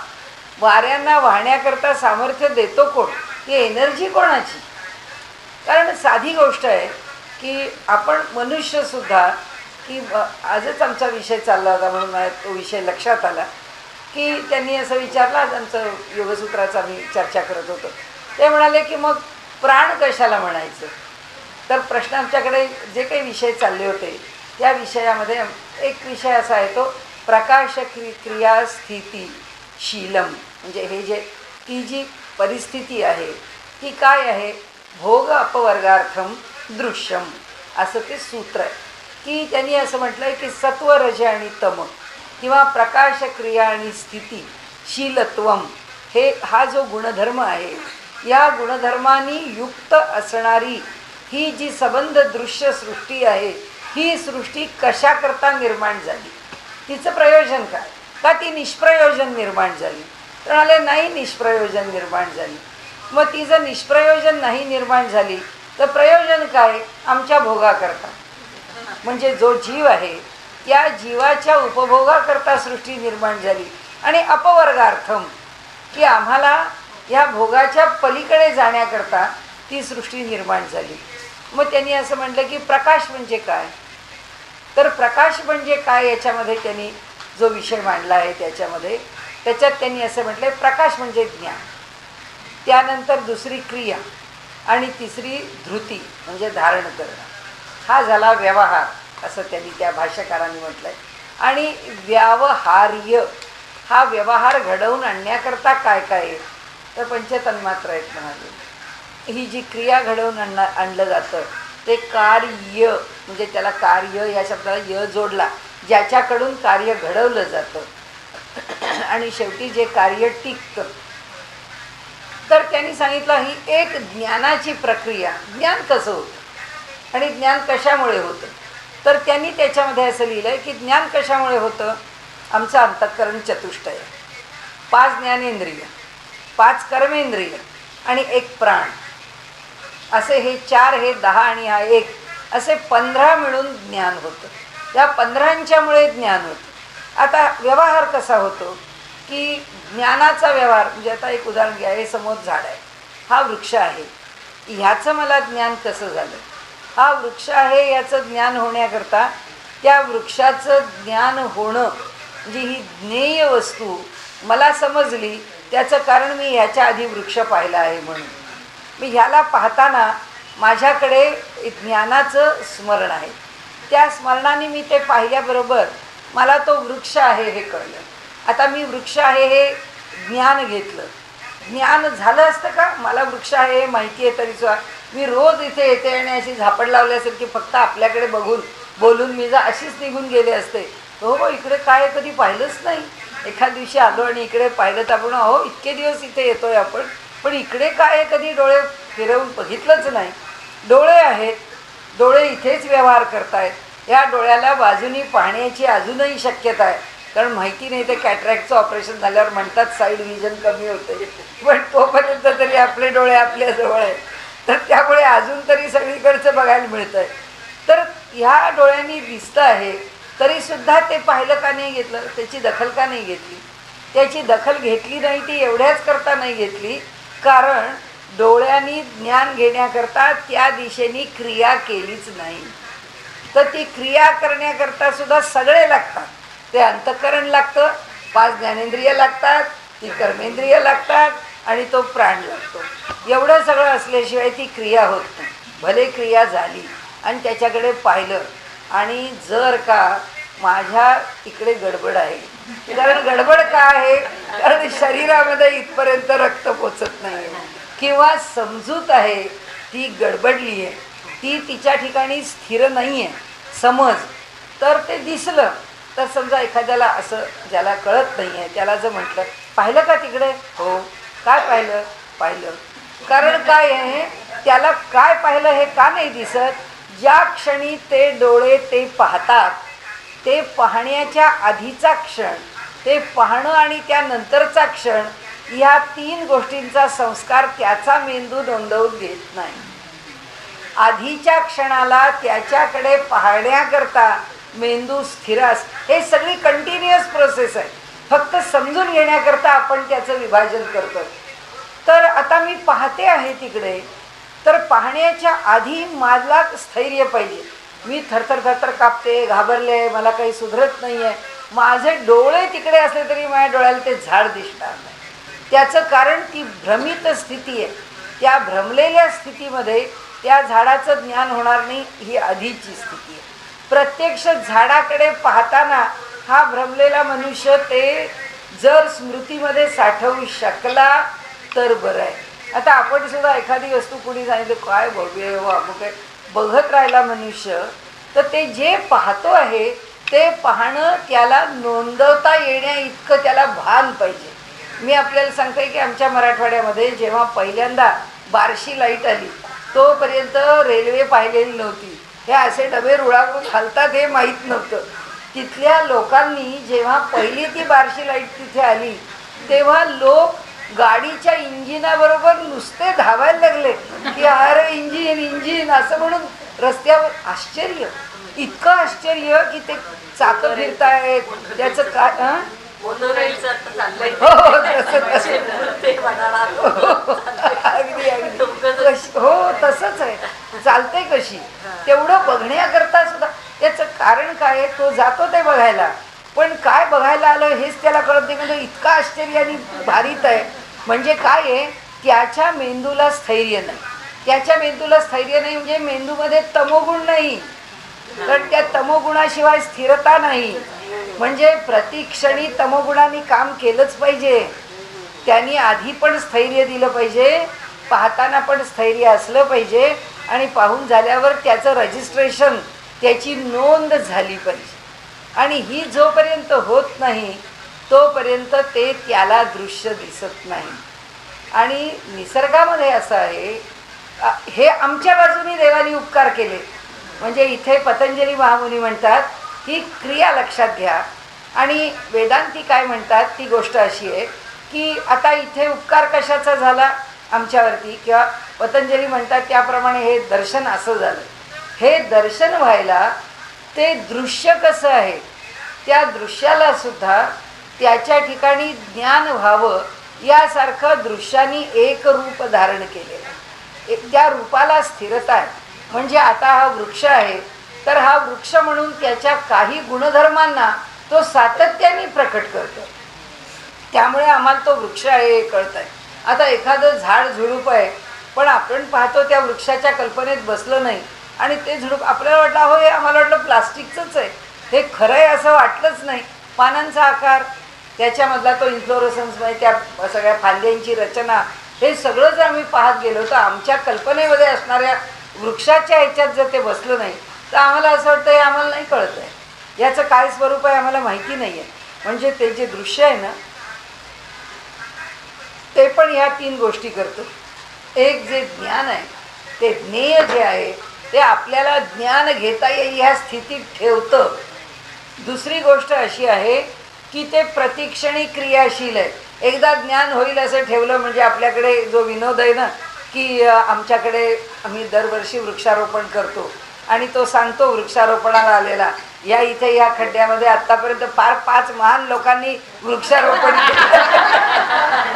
वाऱ्यांना वाहण्याकरता सामर्थ्य देतो कोण? ती एनर्जी कोणाची? कारण साधी गोष्ट आहे की आपण मनुष्यसुद्धा, की आजच आमचा विषय चालला होता म्हणून मला तो विषय लक्षात आला की त्यांनी असं विचारलं, आज आमचं योगसूत्राचा मी चर्चा करत होतो, ते म्हणाले की मग प्राण कशाला म्हणायचं? तर प्रश्न आमच्याकडे जे काही विषय चालले होते त्या विषयामध्ये एक विषय असा आहे तो प्रकाश क्रिया स्थिती शीलम, म्हणजे हे जे ती जी परिस्थिती आहे ती काय आहे? भोग अपवर्गार्थम दृश्यम, असं ते सूत्र आहे. की त्यांनी असं म्हटलं आहे की सत्व, रज आणि तम किंवा प्रकाश क्रिया आणि स्थिती शीलत्वम, हा जो गुणधर्म आहे, या गुणधर्मांनी युक्त असणारी ही जी संबंध दृश्य सृष्टी आहे, ही सृष्टी कशाकरता निर्माण झाली? तिचं प्रयोजन काय? का ती निष्प्रयोजन निर्माण झाली? तर म्हणाले नाही, निष्प्रयोजन निर्माण झाली. मग ती जर निष्प्रयोजन नाही निर्माण झाली तर प्रयोजन काय? आमच्या भोगाकरता, म्हणजे जो जीव आहे त्या जीवाच्या उपभोगाकरता सृष्टी निर्माण झाली. आणि अपवर्गार्थम, की आम्हाला ह्या भोगाच्या पलीकडे जाण्याकरता ती सृष्टी निर्माण झाली. मग त्यांनी असं म्हटलं की प्रकाश म्हणजे काय? तर प्रकाश म्हणजे काय याच्यामध्ये त्यांनी जो विषय मांडला आहे त्याच्यात त्यांनी असं म्हटलं आहे, प्रकाश म्हणजे ज्ञान, त्यानंतर दुसरी क्रिया आणि तिसरी धृती म्हणजे धारण करणं, हा झाला व्यवहार, असं त्यांनी त्या भाष्यकारांनी म्हटलं आहे. आणि व्यावहार्य, हा व्यवहार घडवून आणण्याकरता काय काय आहे? तर पंचतन्मात्र आहेत म्हणाले. ही जी क्रिया घडवून आणलं जातं ते कार्य, म्हणजे त्याला कार्य या शब्दाला य जोडला, ज्याच्याकडून कार्य घडवलं जातं आणि शेवटी जे कार्य टिकतं. तर त्यांनी सांगितलं ही एक ज्ञानाची प्रक्रिया. ज्ञान कसं होतं आणि ज्ञान कशामुळे होतं? तर त्यांनी त्याच्यामध्ये असं लिहिलं आहे की ज्ञान कशामुळे होतं? आमचं अंतःकरण चतुष्टय, 5 ज्ञानेंद्रिय, 5 कर्मेंद्रिय आणि 1 प्राण, असे हे 4, हे 10 आणि हा 1, असे 15 मिळून ज्ञान होतं. या 15च्यामुळे ज्ञान होतं. आता व्यवहार कसा होतो? की ज्ञानाचा व्यवहार, म्हणजे आता एक उदाहरण घ्या, हे समोर झाड आहे, हा वृक्ष आहे, ह्याचं मला ज्ञान कसं झालं? हा वृक्ष आहे याचं ज्ञान होण्याकरता त्या वृक्षाचं ज्ञान होणं, म्हणजे ही ज्ञेय वस्तू मला समजली, त्याचं कारण मी ह्याच्या आधी वृक्ष पाहिला आहे म्हणून. मी ह्याला पाहताना माझ्याकडे ज्ञानाचं स्मरण आहे, त्या स्मरणाने मी ते पाहिल्याबरोबर मला तो वृक्ष आहे हे कळलं. आता मी वृक्ष आहे हे ज्ञान घेतलं, ज्ञान झालं असतं का? मला वृक्ष आहे हे माहिती आहे तरीसुद्धा मी रोज इथे येते आणि अशी झापड लावली असेल की फक्त आपल्याकडे बघून बोलून मी जर अशीच निघून गेले असते, हो इकडे काय कधी पाहिलंच नाही, एखाद दिवशी आलो आणि इकडे पाहिलं तर आपण, अहो इतके दिवस इथे येतोय आपण पण इकडे काय आहे, कधी डोळे फिरवून बघितलंच नाही. डोळे आहेत, डोळे इथेच व्यवहार करतायत. या डोळ्याला बाजूनी पाहण्याची अजूनही शक्यता आहे, कारण माहिती नाही ते कॅटरॅक्टचं ऑपरेशन झाल्यावर म्हणतात साईड व्हिजन कमी होते, पण तोपर्यंत तरी आपले डोळे आपल्याजवळ आहेत. तर त्यामुळे अजून तरी सगळीकडचं बघायला मिळतं आहे. तर ह्या डोळ्यांनी दिसतं आहे, तरीसुद्धा ते पाहिलं का नाही घेतलं, त्याची दखल का नाही घेतली? त्याची दखल घेतली नाही ती एवढ्याच करता नाही घेतली, कारण डोळ्यांनी ज्ञान घेण्याकरता त्या दिशेने क्रिया केलीच नाही. तर ती क्रिया करण्याकरता सुद्धा सगळे लागतात. ते अंतःकरण लागतं, 5 ज्ञानेंद्रिय लागतात, ती कर्मेंद्रिय लागतात आणि तो प्राण लागतो. एवढं सगळं असल्याशिवाय ती क्रिया होत नाही. भले क्रिया झाली आणि त्याच्याकडे पाहिलं, आणि जर का माझ्या इकडे गडबड आहे, कारण गडबड का आहे, कारण शरीरामध्ये इथपर्यंत रक्त पोचत नाही आहे, किंवा समजूत आहे ती गडबडली आहे, ती तिच्या ठिकाणी स्थिर नाही आहे, समज, तर ते दिसलं. तर समजा एखाद्याला असं ज्याला कळत नाही आहे त्याला जर म्हटलं पाहिलं का तिकडे, हो, काय पाहिलं, पाहिलं, कारण काय आहे, त्याला काय पाहिलं हे का नाही दिसत? ज्या क्षणी ते डोळे ते पाहतात, ते पाहण्याच्या आधीचा क्षण, ते पाहणं आणि त्यानंतरचा क्षण, ह्या 3 गोष्टींचा संस्कार त्याचा मेंदू नोंदवून घेत नाही. आधीच्या क्षणाला त्याच्याकडे पाहण्याकरता मेंदू स्थिर हे सगळी कंटिन्युअस प्रोसेस आहे. फक्त समजून घेण्याकरता आपण त्याचं विभाजन करतो. तर आता मी पाहते आहे तिकडे, तर पाहण्याच्या आधी मला स्थैर्य पाहिजे. मी थरथर थरथर कापते, घाबरले, मला काही सुधरत नाही आहे. माझे डोळे तिकडे असले तरी माझ्या डोळ्याला ते झाड दिसणार नाही. त्याचं कारण ती भ्रमित स्थिती आहे. त्या भ्रमलेल्या स्थितीमध्ये त्या झाडाचं ज्ञान होणार नाही, ही आधीची स्थिती आहे. प्रत्यक्ष झाडाकडे पाहताना हा भ्रमलेला मनुष्य ते जर स्मृतीमध्ये साठवू शकला तर बरं आहे. आता आपण सुद्धा एखादी वस्तू कुणी सांगितलं काय भव्य व अमुक आहे, बघत राहिला मनुष्य, तर ते जे पाहतो आहे ते पाहणं त्याला नोंदवता येण्या इतकं त्याला भान पाहिजे. मी आपल्याला सांगते की आमच्या मराठवाड्यामध्ये जेव्हा पहिल्यांदा बार्शी लाईट आली, तोपर्यंत रेल्वे पाहिलेली नव्हती. हे असे डबे रुळावरून हलतात हे माहीत नव्हतं. तिथल्या लोकांनी जेव्हा पहिली ती बार्शी लाईट तिथे आली, तेव्हा लोक गाडीच्या इंजिनाबरोबर नुसते धावायला लागले की अरे इंजिन इंजिन असं म्हणून रस्त्यावर. आश्चर्य, इतकं आश्चर्य की ते चाकं फिरतायत, त्याचं काय अगदी अगदी हो तसंच आहे. चालते कशी, तेवढं बघण्याकरता सुद्धा त्याचं कारण काय आहे, तो जातो ते बघायला, पण काय बघायला आलं हेच त्याला कळत नाही. म्हणजे इतकं आश्चर्य आणि भारीत आहे. म्हणजे काय आहे, त्याच्या मेंदूला स्थैर्य नाही. त्याच्या मेंदूला स्थैर्य नाही म्हणजे मेंदूमध्ये तमोगुण नाही, तर त्या तमोगुणाशिवाय स्थिरता नाही. म्हणजे प्रतिक्षणी तमोगुणाने काम केलंच पाहिजे. त्यांनी आधी पण स्थैर्य दिलं पाहिजे, पाहताना पण स्थैर्य असलं पाहिजे, आणि पाहून झाल्यावर त्याचं रजिस्ट्रेशन, त्याची नोंद झाली पाहिजे. आणि ही जोपर्यंत होत नाही तोपर्यंत ते त्याला दृश्य दिसत नाही. आणि निसर्गामध्ये असं आहे, हे आमच्या बाजूनी देवानी उपकार केले. म्हणजे इथे पतंजली महामुनी म्हणतात की क्रिया लक्षात घ्या, आणि वेदांती काय म्हणतात ती गोष्ट अशी आहे की आता इथे उपकार कशाचा झाला आमच्यावरती, किंवा पतंजली म्हणतात त्याप्रमाणे हे दर्शन असं झालं. हे दर्शन व्हायला ते दृश्य कसं आहे, त्या दृश्याला सुद्धा त्याच्या ठिकाणी ज्ञान व्हावं यासारखं दृश्यानी एक रूप धारण केलेलं आहे. त्या रूपाला स्थिरता आहे. म्हणजे आता हा वृक्ष आहे, तर हा वृक्ष म्हणून त्याच्या काही गुणधर्मांना तो सातत्याने प्रकट करतो. त्यामुळे आम्हाला तो वृक्ष आहे हे कळत आहे. आता एखादं झाड झुडूप आहे, पण आपण पाहतो त्या वृक्षाच्या कल्पनेत बसलं नाही, आणि ते झुडूप आपल्याला वाटलं हो हे आम्हाला वाटलं प्लास्टिकचंच आहे, हे खरं आहे असं वाटलंच नाही. पानांचा आकार, त्याच्यामधला तो इन्फ्लोरोसन्स, म्हणजे त्या सगळ्या फांद्यांची रचना, हे सगळं जर आम्ही पाहत गेलो तर आमच्या कल्पनेमध्ये असणाऱ्या वृक्षाच्या ह्याच्यात जर ते बसलं नाही तर आम्हाला असं वाटतं हे आम्हाला नाही कळत आहे, याचं काय स्वरूप आहे आम्हाला माहिती नाही आहे. म्हणजे ते जे दृश्य आहे ना ते पण ह्या 3 गोष्टी करतं. एक जे ज्ञान आहे, ते ज्ञेय जे आहे ते आपल्याला ज्ञान घेता येईल ह्या स्थितीत ठेवतं. दुसरी गोष्ट अशी आहे की ते प्रतिक्षणी क्रियाशील आहे. एकदा ज्ञान होईल असं ठेवलं म्हणजे आपल्याकडे जो विनोद आहे ना, की आमच्याकडे आम्ही दरवर्षी वृक्षारोपण करतो आणि तो सांगतो वृक्षारोपणाला आलेला, या इथे या खड्ड्यामध्ये आत्तापर्यंत फार 5 महान लोकांनी वृक्षारोपण केलं.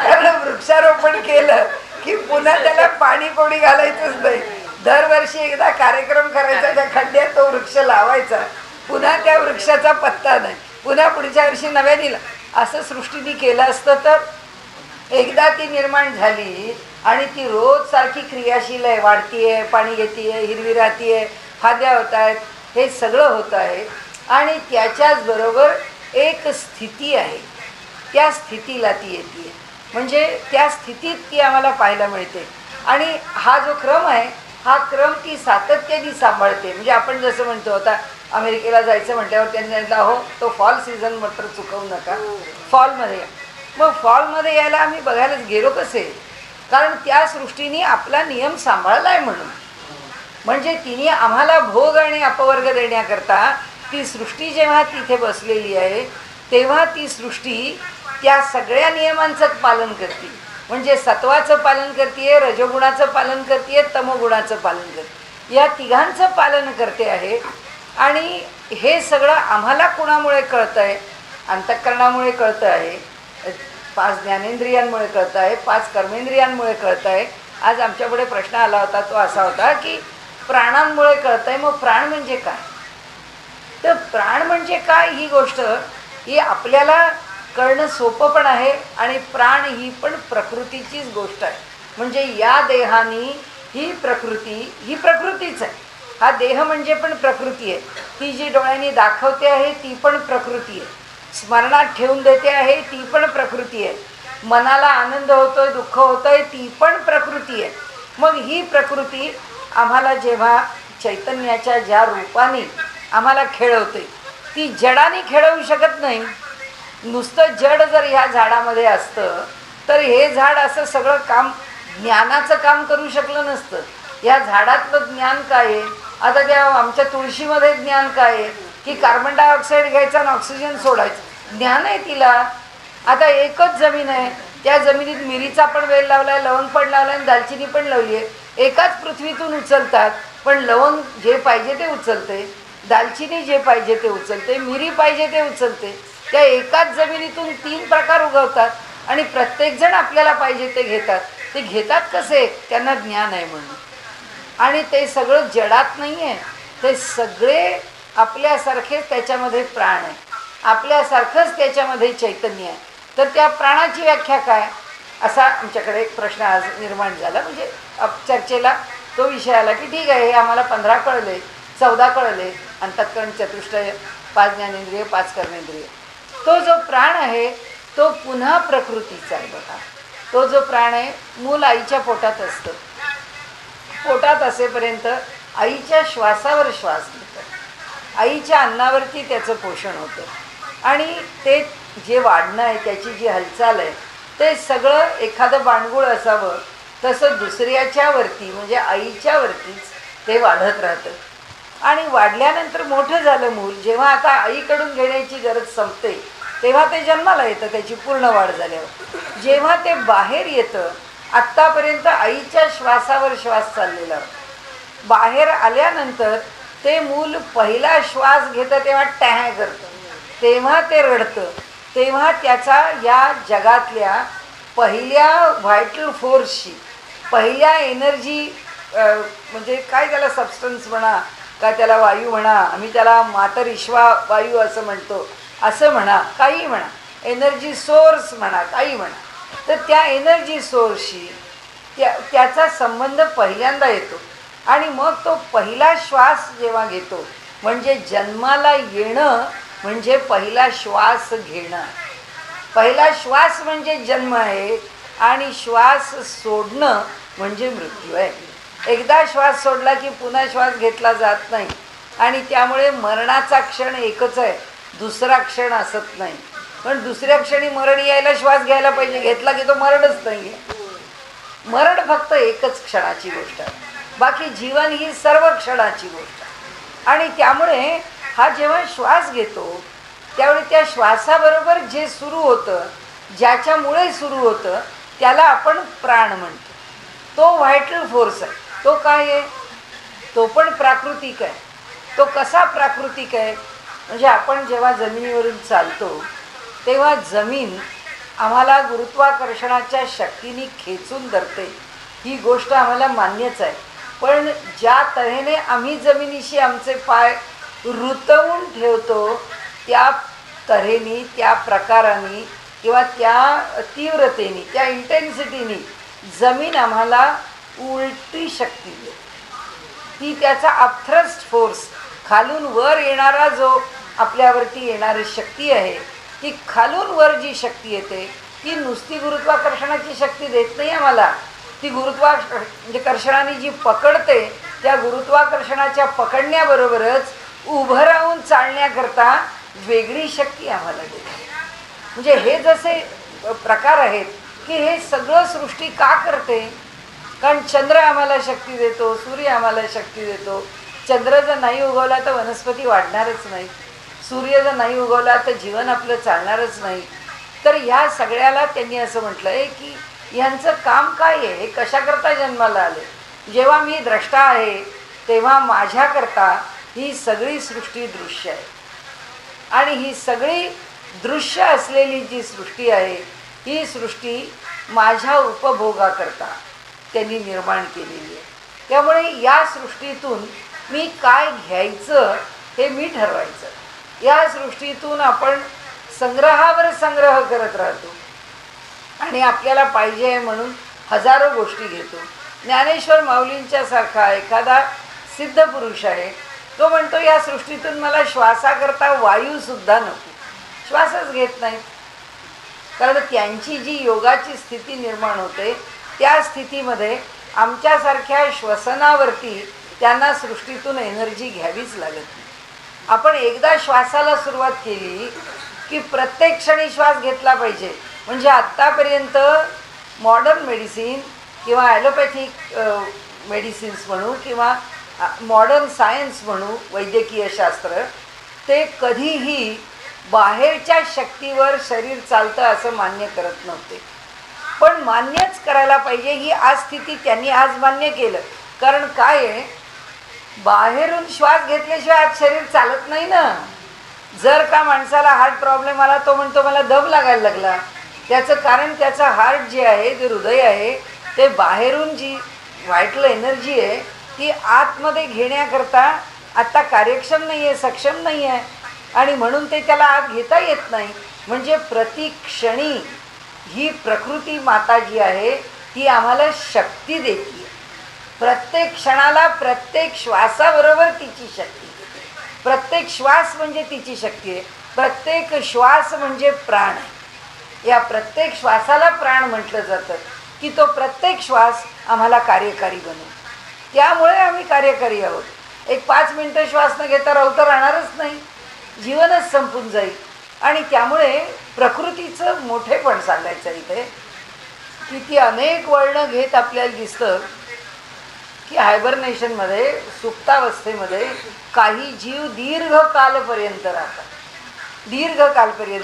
कारण वृक्षारोपण केलं की पुन्हा त्याला पाणी कोणी घालायचंच नाही. दरवर्षी एकदा कार्यक्रम करायचा, त्या खड्ड्यात तो वृक्ष लावायचा, पुन्हा त्या वृक्षाचा पत्ता नाही, पुन्हा पुढच्या वर्षी नव्याने असं सृष्टीने केलं असतं तर एकदा ती निर्माण झाली आणि ती रोज सारखी क्रियाशील आहे, वाढतीये, पाणी घेतीये, हिरवी राहतीये, फाद्या होत आहेत, हे सगळं होत आहे. आणि त्याच्याच बरोबर एक स्थिती आहे, त्या स्थितीला ती येते, म्हणजे त्या स्थितीत ती आम्हाला पाहायला मिळते. आणि हा जो क्रम आहे, हा क्रम ती सातत्याने सांभाळते. म्हणजे आपण जसं म्हणतो, आता अमेरिकेला जायचं म्हटल्यावर त्यांनी सांगितलं, हो तो फॉल सीझन मात्र चुकवू नका, फॉलमध्ये या. मग फॉलमध्ये यायला आम्ही बघायलाच गेलो कसे, कारण त्या सृष्टीने आपला नियम सांभाळला आहे म्हणून. म्हणजे तिने आम्हाला भोग आणि अपवर्ग देण्याकरता ती सृष्टी जेव्हा तिथे बसलेली आहे, तेव्हा ती सृष्टी त्या सगळ्या नियमांचं पालन करते. म्हणजे सत्वाचं पालन करते, रजोगुणाचं पालन करते, तमोगुणाचं पालन करते, या तिघांचं पालन करते आहे. आणि हे सगळं आम्हाला कुणामुळे कळतं आहे? अंतःकरणामुळे कळतं आहे, 5 ज्ञानेंद्रियांमुळे कळतं आहे, 5 कर्मेंद्रियांमुळे कळतं आहे. आज आमच्यापुढे प्रश्न आला होता, तो असा होता की प्राणांमुळे कळतं आहे. मग प्राण म्हणजे काय? तर प्राण म्हणजे काय ही गोष्ट ही आपल्याला कळणं सोपं पण आहे. आणि प्राण ही पण प्रकृतीचीच गोष्ट आहे. म्हणजे या देहानी ही प्रकृतीच आहे. हा देह म्हणजे पण प्रकृती आहे. ती जी डोळ्यांनी दाखवते आहे ती पण प्रकृती आहे. स्मरणात ठेवून देते आहे ती पण प्रकृती आहे. मनाला आनंद होतोय, दुःख होतोय, ती पण प्रकृती आहे. मग ही प्रकृती आम्हाला जेव्हा चैतन्याच्या ज्या रूपाने आम्हाला खेळवते, ती जडाने खेळवू शकत नाही. नुसतं जड जर ह्या झाडामध्ये असतं तर हे झाड असं सगळं काम, ज्ञानाचं काम करू शकलं नसतं. या झाडातलं ज्ञान काय आहे? आता त्या आमच्या तुळशीमध्ये ज्ञान काय आहे की कार्बन डायऑक्साईड घ्यायचा आणि ऑक्सिजन सोडायचं, ज्ञान आहे तिला. आता एकच जमीन आहे, त्या जमिनीत मिरीचा पण वेल लावला आहे, लवंग पण लावला आहे आणि दालचिनी पण लावली आहे. एकाच पृथ्वीतून उचलतात, पण लवंग जे पाहिजे ते उचलते, दालचिनी जे पाहिजे ते उचलते, मिरी पाहिजे ते उचलते. त्या एकाच जमिनीतून 3 प्रकार उगवतात आणि प्रत्येकजण आपल्याला पाहिजे ते घेतात. ते घेतात कसे? त्यांना ज्ञान आहे म्हणून. आणि ते सगळं जडात नाही आहे, ते सगळे आपल्यासारखेच त्याच्यामध्ये प्राण आहे, आपल्यासारखंच त्याच्यामध्ये चैतन्य आहे. तर त्या प्राणाची व्याख्या काय, असा आमच्याकडे एक प्रश्न आज निर्माण झाला. म्हणजे चर्चेला तो विषय आला की ठीक आहे, हे आम्हाला 15 कळले, 14 कळले, अंतःकरण चतुष्टय, 5 ज्ञानेंद्रिय, 5 कर्मेंद्रिय. तो जो प्राण आहे तो पुन्हा प्रकृतीचा आहे. बघा, तो जो प्राण आहे मूल आईच्या पोटात असतं. पोटात असेपर्यंत आईच्या श्वासावर श्वास घेतं, आईच्या अन्नावरती त्याचं पोषण होतं. आणि ते जे वाढणं आहे, त्याची जी हालचाल आहे, ते सगळं एखादं बाणगुळ असावं तसं दुसऱ्याच्या वरती म्हणजे आईच्या वरतीच ते वाढत राहतं. आणि वाढल्यानंतर मोठं झालं मूल, जेव्हा आता आईकडून घेण्याची गरज संपते तेव्हा ते जन्माला येतं, त्याची पूर्ण वाढ झाल्यावर. जेव्हा ते बाहेर येतं, आत्तापर्यंत आईच्या श्वासावर श्वास चाललेला, बाहेर आल्यानंतर ते मूल पहिला श्वास घेतं तेव्हा टॅह करतं, तेव्हा ते रडतं, तेव्हा त्याचा या जगातल्या पहिल्या व्हायटल फोर्सशी, पहिल्या एनर्जी, म्हणजे काय त्याला सबस्टन्स म्हणा का त्याला वायू म्हणा, आम्ही त्याला मातरिश्वा वायू असं म्हणतो, असं म्हणा, काही म्हणा, एनर्जी सोर्स म्हणा, काही म्हणा. तर त्या एनर्जी सोर्सशी त्याचा संबंध पहिल्यांदा येतो. आणि मग तो पहिला श्वास जेव्हा घेतो, म्हणजे जन्माला येणं म्हणजे पहिला श्वास घेणं. पहिला श्वास म्हणजे जन्म आहे आणि श्वास सोडणं म्हणजे मृत्यू आहे. एकदा श्वास सोडला की पुन्हा श्वास घेतला जात नाही. आणि त्यामुळे मरणाचा क्षण एकच आहे, दुसरा क्षण असत नाही. पण दुसऱ्या क्षणी मरण यायला श्वास घ्यायला पाहिजे, घेतला की तो मरणच नाही आहे. मरण फक्त एकच क्षणाची गोष्ट आहे, बाकी जीवन ही सर्व क्षणाची गोष्ट आहे. आणि त्यामुळे हा जेव्हा श्वास घेतो त्यावेळी त्या श्वासाबरोबर जे सुरू होतं, ज्याच्यामुळे सुरू होतं, त्याला आपण प्राण म्हणतो. तो व्हायटल फोर्स आहे. तो काय आहे? तो पण प्राकृतिक आहे. तो कसा प्राकृतिक आहे? म्हणजे आपण जेव्हा जमिनीवरून चालतो तेव्हा जमीन आम्हाला गुरुत्वाकर्षणाच्या शक्तीने खेचून धरते, ही गोष्ट आम्हाला मान्यच आहे. पण ज्या तऱ्हेने आम्ही जमिनीशी आमचे पाय रुतवून ठेवतो, त्या तऱ्हेने, त्या प्रकाराने किंवा त्या तीव्रतेने, त्या इंटेन्सिटीने जमीन आम्हाला उलटी शक्ती देते. ती त्याचा अपथ्रस्ट फोर्स, खालून वर येणारा जो आपल्यावरती येणारी शक्ती आहे, ती खालून वर जी शक्ती येते ती नुसती गुरुत्वाकर्षणाची शक्ती देत नाही आम्हाला. ती म्हणजे कर्षणाने जी पकडते, त्या गुरुत्वाकर्षणाच्या पकडण्याबरोबरच उभं राहून चालण्याकरता वेगळी शक्ती आम्हाला देते. म्हणजे हे जसे प्रकार आहेत की हे सगळं सृष्टी का करते? कारण चंद्र आम्हाला शक्ती देतो, सूर्य आम्हाला शक्ती देतो. चंद्र जर नाही उगवला तर वनस्पती वाढणारच नाही, सूर्य जर नाही उगवला तर जीवन आपलं चालणारच नाही. तर ह्या सगळ्याला त्यांनी असं म्हटलं आहे की ह्यांचं काम काय आहे, हे कशाकरता जन्माला आले. जेव्हा मी द्रष्टा आहे तेव्हा माझ्याकरता ही सगळी सृष्टी दृश्य आहे. आणि ही सगळी दृश्य असलेली जी सृष्टी आहे, ही सृष्टी माझ्या उपभोगाकरता त्यांनी निर्माण केलेली आहे. त्यामुळे या सृष्टीतून मी काय घ्यायचं हे मी ठरवायचं. या सृष्टीतून आपण संग्रहावर संग्रह करत राहतो आणि आपल्याला पाहिजे आहे म्हणून हजारो गोष्टी घेतो. ज्ञानेश्वर माऊलींच्या सारखा एखादा सिद्ध पुरुष आहे, तो म्हणतो या सृष्टीतून मला श्वासाकरता वायूसुद्धा नको, श्वासच घेत नाही. कारण त्यांची जी योगाची स्थिती निर्माण होते, त्या स्थितीमध्ये आमच्यासारख्या श्वसनावरती त्यांना सृष्टीतून एनर्जी घ्यावीच लागत नाही. आपण एकदा श्वासाला सुरुवात केली की प्रत्येक क्षणी श्वास घेतला पाहिजे. म्हणजे आत्तापर्यंत मॉडर्न मेडिसिन किंवा ॲलोपॅथिक मेडिसिन्स म्हणू किंवा मॉडर्न सायन्स म्हणू, वैद्यकीय शास्त्र, ते कधीही बाहेरच्या शक्तीवर शरीर चालतं असं मान्य करत नव्हते. पण मान्यच करायला पाहिजे ही आज स्थिती त्यांनी आज मान्य केलं. कारण काय आहे, बाहेरून श्वास घेतल्याशिवाय आज शरीर चालत नाही ना. जर का माणसाला हार्ट प्रॉब्लेम आला, तो म्हणतो मला दम लागायला लागला, त्याचं कारण त्याचं हार्ट जे आहे, जे हृदय आहे, ते बाहेरून जी व्हायटल एनर्जी आहे ती आतमध्ये घेण्याकरता आत्ता कार्यक्षम नाही आहे, सक्षम नाही आहे, आणि म्हणून ते त्याला आत घेता येत नाही. म्हणजे प्रतिक्षणी ही प्रकृती माता जी आहे ती आम्हाला शक्ती देते. प्रत्येक क्षणाला, प्रत्येक श्वासाबरोबर तिची शक्ती. प्रत्येक श्वास म्हणजे तिची शक्ती आहे. प्रत्येक श्वास म्हणजे प्राण आहे. या प्रत्येक श्वासाला प्राण म्हटलं जातं की तो प्रत्येक श्वास आम्हाला कार्यकारी बनवतो. त्यामुळे आम्ही कार्यकारी आहोत. एक 5 मिनटं श्वास न घेता राहू तर राहणारच नाही, जीवनच संपून जाईल. आणि त्यामुळे प्रकृतीचं मोठेपण सांगायचं इथे की ती अनेक वळणं घेत आपल्याला दिसतं की हायबरनेशनमध्ये, सुप्तावस्थेमध्ये काही जीव दीर्घकालपर्यंत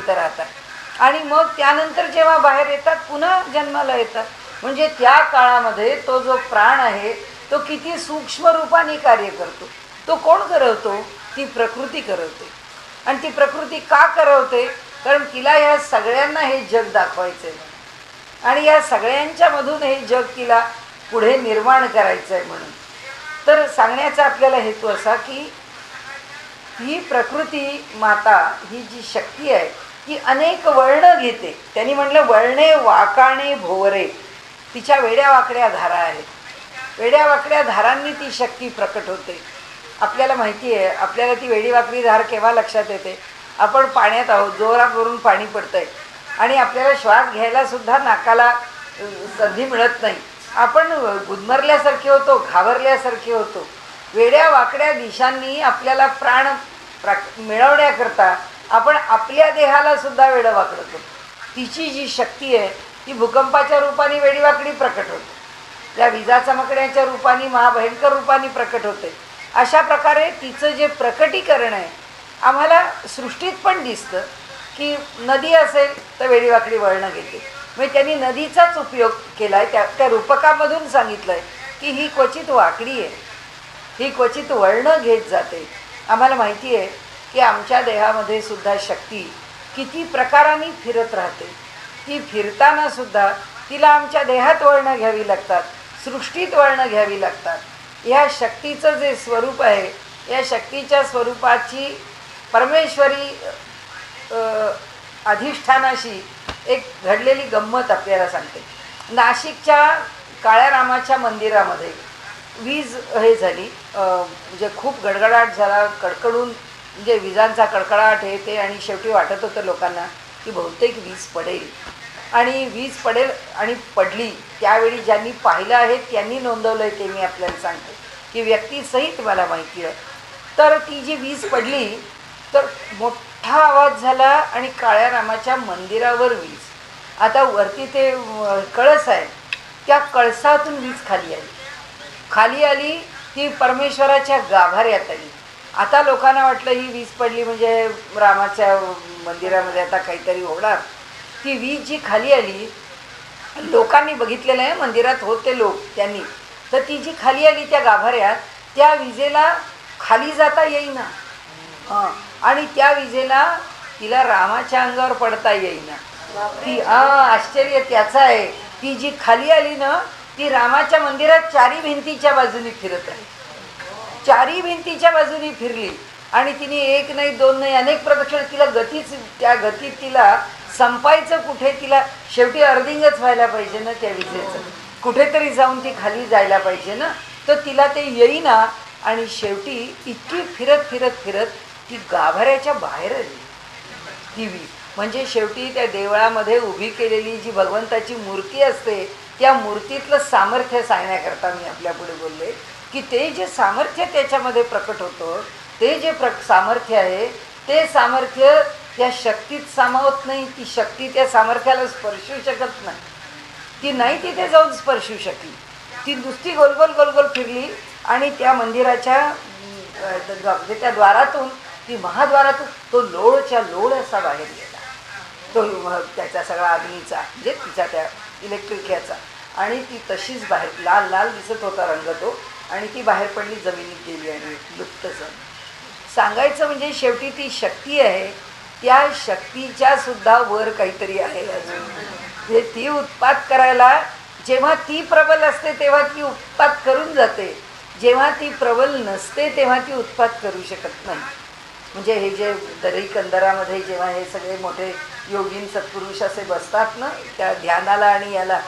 राहतात आणि मग त्यानंतर जेव्हा बाहेर येतात पुन्हा जन्माला येतात. म्हणजे त्या काळामध्ये तो जो प्राण आहे तो किती सूक्ष्म रूपाने कार्य करतो. तो कोण करवतो? ती प्रकृती करवते. आणि ती प्रकृती का करवते? कारण तिला ह्या सगळ्यांना हे जग दाखवायचं आहे आणि या सगळ्यांच्या मधून हे जग तिला पुढे निर्माण करायचं आहे म्हणून. तर सांगण्याचा आपल्याला हेतू असा की ही प्रकृती माता, ही जी शक्ती आहे ती अनेक वळणं घेते. त्यांनी म्हटलं वळणे वाकाणे भोवरे, तिच्या वेड्या वाकड्या धारा आहेत. वेड्या वाकड्या धारांनी ती शक्ती प्रकट होते. आपल्याला माहिती आहे, आपल्याला ती वेडी वाकडी धार केव्हा लक्षात येते? आपण पाण्यात आहोत, जोरावरून पाणी पडतं आहे आणि आपल्याला श्वास घ्यायला सुद्धा नाकाला संधी मिळत नाही. आपण गुदमरल्यासारखे होतो, घाबरल्यासारखे होतो. वेड्या वाकड्या दिशांनी आपल्याला प्राण मिळवण्याकरता आपण आपल्या देहाला सुद्धा वेडंवाकडं करतो. तिची जी शक्ती आहे ती भूकंपाच्या रूपाने वेडीवाकडी प्रकट होते, त्या विजा चमकण्याच्या रूपाने महाभयंकर रूपाने प्रकट होते. अशा प्रकारे तिचं जे प्रकटीकरण आहे आम्हाला सृष्टीत पण दिसतं की नदी असेल तर वेडीवाकडी वळणं घेते. म्हणजे त्यांनी नदीचाच उपयोग केला आहे, त्या रूपकामधून सांगितलं आहे की ही क्वचित वाकडी आहे, ही क्वचित वळणं घेत जाते. आम्हाला माहिती आहे की आमच्या देहामध्ये सुद्धा शक्ती किती प्रकारांनी फिरत राहते. ती फिरताना सुद्धा तिला आमच्या देहात वळणं घ्यावी लागतात, सृष्टीत वळणं घ्यावी लागतात. ह्या शक्तीचं जे स्वरूप आहे, या शक्तीच्या स्वरूपाची परमेश्वरी अधिष्ठानाशी एक घडलेली गंमत आपल्याला सांगते. नाशिकच्या काळ्या रामाच्या मंदिरामध्ये वीज हे झाली, म्हणजे खूप गडगडाट झाला, कडकडून म्हणजे विजांचा कडकडाट हे ते, आणि शेवटी वाटत होतं लोकांना की बहुतेक वीज पडेल. आणि वीज पडेल आणि पडली. त्यावेळी ज्यांनी पाहिलं आहे त्यांनी नोंदवलं आहे ते मी आपल्याला सांगते की व्यक्तीसहित मला माहिती आहे. तर ती जी वीज पडली तर मोठा आवाज झाला आणि काळ्या रामाच्या मंदिरावर वीज. आता वरती ते कळस आहे, त्या कळसातून वीज खाली आली ती परमेश्वराच्या गाभाऱ्यात आली. आता लोकांना वाटलं ही वीज पडली म्हणजे रामाच्या मंदिरामध्ये आता काहीतरी होणार. ती वीज जी खाली आली, लोकांनी बघितलेलं आहे, मंदिरात होते लोक त्यांनी, तर ती जी खाली आली त्या गाभाऱ्यात, त्या विजेला खाली जाता येईना. आणि त्या विजेला तिला रामाच्या अंगावर पडता येईना. ती आश्चर्य त्याचं आहे, ती जी खाली आली ना ती रामाच्या मंदिरात चारी भिंतीच्या बाजूनी फिरत आहे, चारी भिंतीच्या बाजूनी फिरली आणि तिने एक नाही दोन नाही अनेक प्रदक्षिणा. तिला त्या गतीत तिला संपायचं कुठे, तिला शेवटी अर्धिंगच व्हायला पाहिजे ना त्या विजेचं, कुठेतरी जाऊन ती खाली जायला पाहिजे ना. तर तिला ते येईना आणि शेवटी इतकी फिरत फिरत फिरत ती गाभाऱ्याच्या बाहेर आली ती वीज. म्हणजे शेवटी त्या देवळामध्ये उभी केलेली जी भगवंताची मूर्ती असते त्या मूर्तीतलं सामर्थ्य सांगण्याकरता मी आपल्या पुढे बोलले की ते जे सामर्थ्य त्याच्यामध्ये प्रकट होतं, ते जे सामर्थ्य आहे ते सामर्थ्य त्या शक्तीत सामावत नाही. ती शक्ती त्या सामर्थ्याला स्पर्शू शकत नाही, ती नाही तिथे जाऊन स्पर्शू शकली. ती नुसती गोलगोल गोलगोल फिरली आणि त्या मंदिराच्या त्या द्वारातून, ती महाद्वारातून तो लोळच्या लोळ असा बाहेर गेला, तो त्याचा सगळा अग्नीचा म्हणजे तिचा त्या इलेक्ट्रिक ह्याचा, आणि ती तशीच बाहेर लाल लाल दिसत होता रंग तो, आणि ती बाहेर पडली, जमिनीत गेली आणि लुप्त झाली. सांगायचं म्हणजे शेवटी ती शक्ती आहे, त्या शक्तीच्या सुद्धा वर काहीतरी आहे अजून. म्हणजे ती उत्पात करायला, जेव्हा ती प्रबल असते तेव्हा ती उत्पात करून जाते, जेव्हा ती प्रबल नसते तेव्हा ती उत्पात करू शकत नाही. म्हणजे हे जे दरी कंदरामध्ये जेव्हा हे सगळे मोठे योगीन सत्पुरुष असे बसतात ना त्या ध्यानाला आणि याला,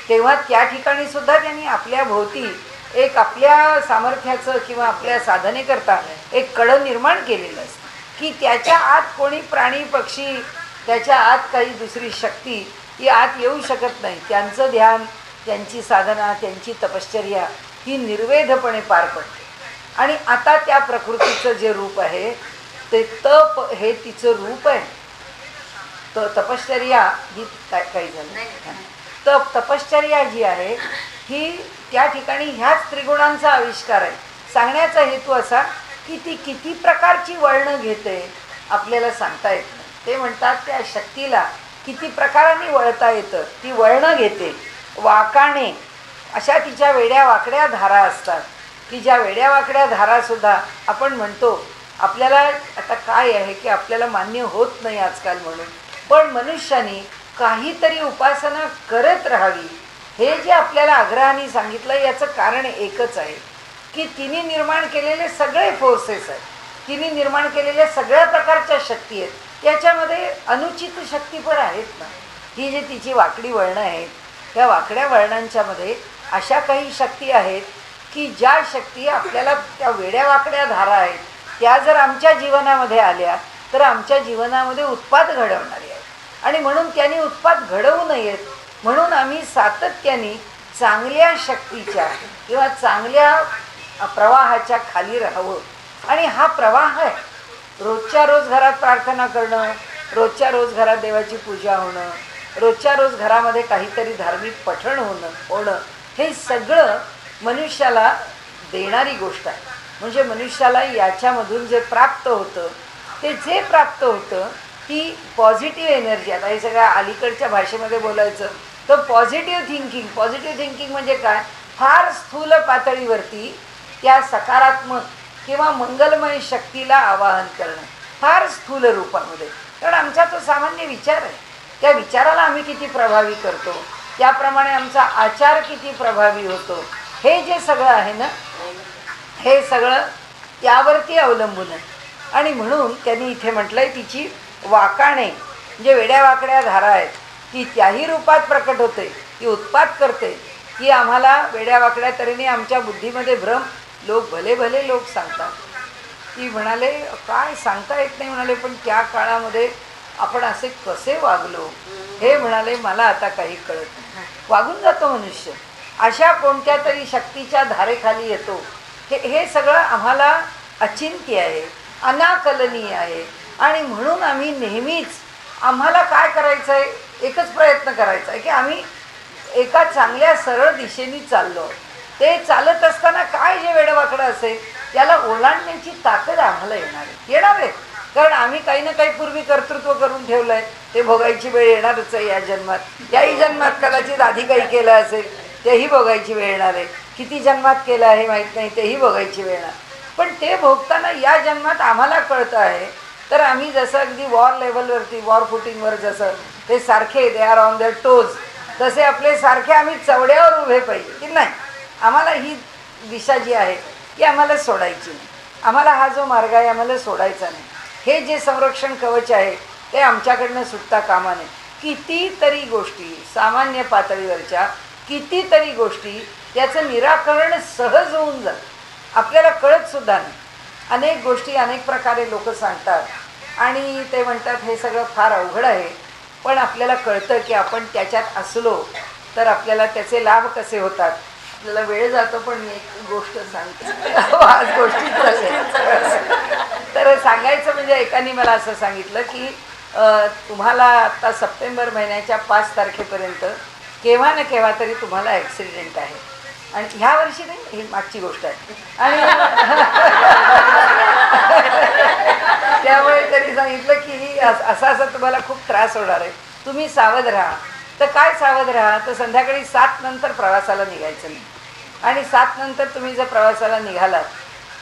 तेव्हा त्या ठिकाणी सुद्धा त्यांनी आपल्या भोवती एक आपल्या सामर्थ्याचं किंवा आपल्या साधनेकरता एक कड निर्माण केलेलं असतं की त्याच्या आत कोणी प्राणी पक्षी, त्याच्या आत काही दुसरी शक्ती ही आत येऊ शकत नाही. त्यांचं ध्यान, त्यांची साधना, त्यांची तपश्चर्या ही निर्वेधपणे पार पडते. आणि आता त्या प्रकृतीचं जे रूप आहे ते तप हे तिचं रूप आहे. तर तपश्चर्या ही काही झालं तपश्चर्या जी आहे ही त्या ठिकाणी ह्याच त्रिगुणांचा आविष्कार आहे. सांगण्याचा हेतू असा की ती किती प्रकारची वळणं घेते आपल्याला सांगता येत नाही. ते म्हणतात त्या शक्तीला किती प्रकारांनी वळता येतं, ती वळणं घेते. वाकाणे अशा तिच्या वेड्या वाकड्या धारा असतात की ज्या वेड्या वाकड्या धारासुद्धा आपण म्हणतो आपल्याला आता काय आहे की आपल्याला मान्य होत नाही आजकाल म्हणून, पण मनुष्याने काहीतरी उपासना करत राहावी हे जे आपल्याला आग्रहाने सांगितलं याचं कारण एकच आहे की तिने निर्माण केलेले सगळे फोर्सेस आहेत, तिने निर्माण केलेल्या सगळ्या प्रकारच्या शक्ती आहेत, त्याच्यामध्ये अनुचित शक्ती पण आहेत ना. ही जी तिची वाकडी वळणं आहेत त्या वाकड्या वळणांच्यामध्ये अशा काही शक्ती आहेत की ज्या शक्ती आपल्याला त्या वेड्या वाकड्या धारा आहेत त्या जर आमच्या जीवनामध्ये आल्या तर आमच्या जीवनामध्ये उत्पात घडवणारी आहेत. आणि म्हणून त्यांनी उत्पात घडवू नयेत म्हणून आम्ही सातत्याने चांगल्या शक्तीच्या किंवा चांगल्या प्रवाहाच्या खाली राहावं. आणि हा प्रवाह आहे रोजच्या रोज घरात प्रार्थना करणं, रोजच्या रोज घरात देवाची पूजा होणं, रोजच्या रोज घरामध्ये काहीतरी धार्मिक पठण होणं हे सगळं मनुष्याला देणारी गोष्ट आहे. म्हणजे मनुष्याला याच्यामधून जे प्राप्त होतं ते जे प्राप्त होतं ती पॉझिटिव्ह एनर्जी. आता हे सगळ्या अलीकडच्या भाषेमध्ये बोलायचं तर पॉझिटिव्ह थिंकिंग म्हणजे काय, फार स्थूल पातळीवरती त्या सकारात्मक किंवा मंगलमय शक्तीला आवाहन करणं, फार स्थूल रूपामध्ये. कारण आमचा तो सामान्य विचार आहे, त्या विचाराला आम्ही किती प्रभावी करतो, त्याप्रमाणे आमचा आचार किती प्रभावी होतो, हे जे सगळं आहे ना, हे सगळं त्यावरती अवलंबून आहे. आणि म्हणून त्यांनी इथे म्हटलंय तिची वाकाणे म्हणजे वेड्या वाकड्या धारा आहेत, ती त्याही रूपात प्रकट होते, ती उत्पात करते, ती आम्हाला वेड्या वाकड्या तऱ्हेने आमच्या बुद्धीमध्ये भ्रम भले भले लोक सांगतात. ती म्हणाले काय सांगता येत नाही म्हणाले, पण त्या काळामध्ये आपण असे कसे वागलो हे म्हणाले मला आता काही कळत नाही. वागून जातो मनुष्य, अशा कोणत्या तरी शक्तीच्या धारेखाली येतो. हे सगळं आम्हाला अचिंत्य आहे, अनाकलनीय आहे. आणि म्हणून आम्ही नेहमीच आम्हाला काय करायचं आहे, एकच प्रयत्न करायचा आहे की आम्ही एका चांगल्या सरळ दिशेने चाललो. ते चालत असताना काय जे वेडवाकडं असेल त्याला ओलांडण्याची ताकद आम्हाला येणार आहे. कारण आम्ही काही ना काही पूर्वी कर्तृत्व करून ठेवलं आहे, ते भोगायची वेळ येणारच आहे या जन्मात. याही जन्मात कदाचित आधी काही केलं असेल तेही भोगायची वेळ येणार आहे. किती जन्मात केलं आहे माहीत नाही, तेही भोगायची वेळ येणार. पण ते भोगताना या जन्मात आम्हाला कळतं आहे, तर आम्ही जसं अगदी वॉर लेवलवरती, वॉर फुटिंगवर जसं ते सारखे they are on their toes, तसे आपले सारखे आम्ही चवड्यावर उभे पाहिजे की नाही. आम्हाला ही दिशा जी आहे ती आम्हाला सोडायची नाही, आम्हाला हा जो मार्ग आहे आम्हाला सोडायचा नाही. हे जे संरक्षण कवच आहे ते आमच्याकडनं सुटता कामा नये. कितीतरी गोष्टी सामान्य पातळीवरच्या कितीतरी गोष्टी त्याचं निराकरण सहज होऊन जातं, आपल्याला कळतसुद्धा नाही. अनेक गोष्टी अनेक प्रकारे लोक सांगतात आणि ते म्हणतात हे सगळं फार अवघड आहे, पण आपल्याला कळतं की आपण त्याच्यात असलो तर आपल्याला त्याचे लाभ कसे होतात. आपल्याला वेळ जातो, पण मी एक गोष्ट सांगते आज गोष्टी तर सांगायचं म्हणजे एकाने मला असं सांगितलं की तुम्हाला आता सप्टेंबर महिन्याच्या 5 तारखेपर्यंत केव्हा ना केव्हा तरी तुम्हाला ॲक्सिडेंट आहे. आणि ह्या वर्षी नाही, ही मागची गोष्ट आहे. आणि त्यामुळे त्यांनी सांगितलं की ही असा तुम्हाला खूप त्रास होणार आहे, तुम्ही सावध राहा. तर काय सावध राहा, तर संध्याकाळी 7 नंतर प्रवासाला निघायचं नाही. आणि 7 नंतर तुम्ही जर प्रवासाला निघालात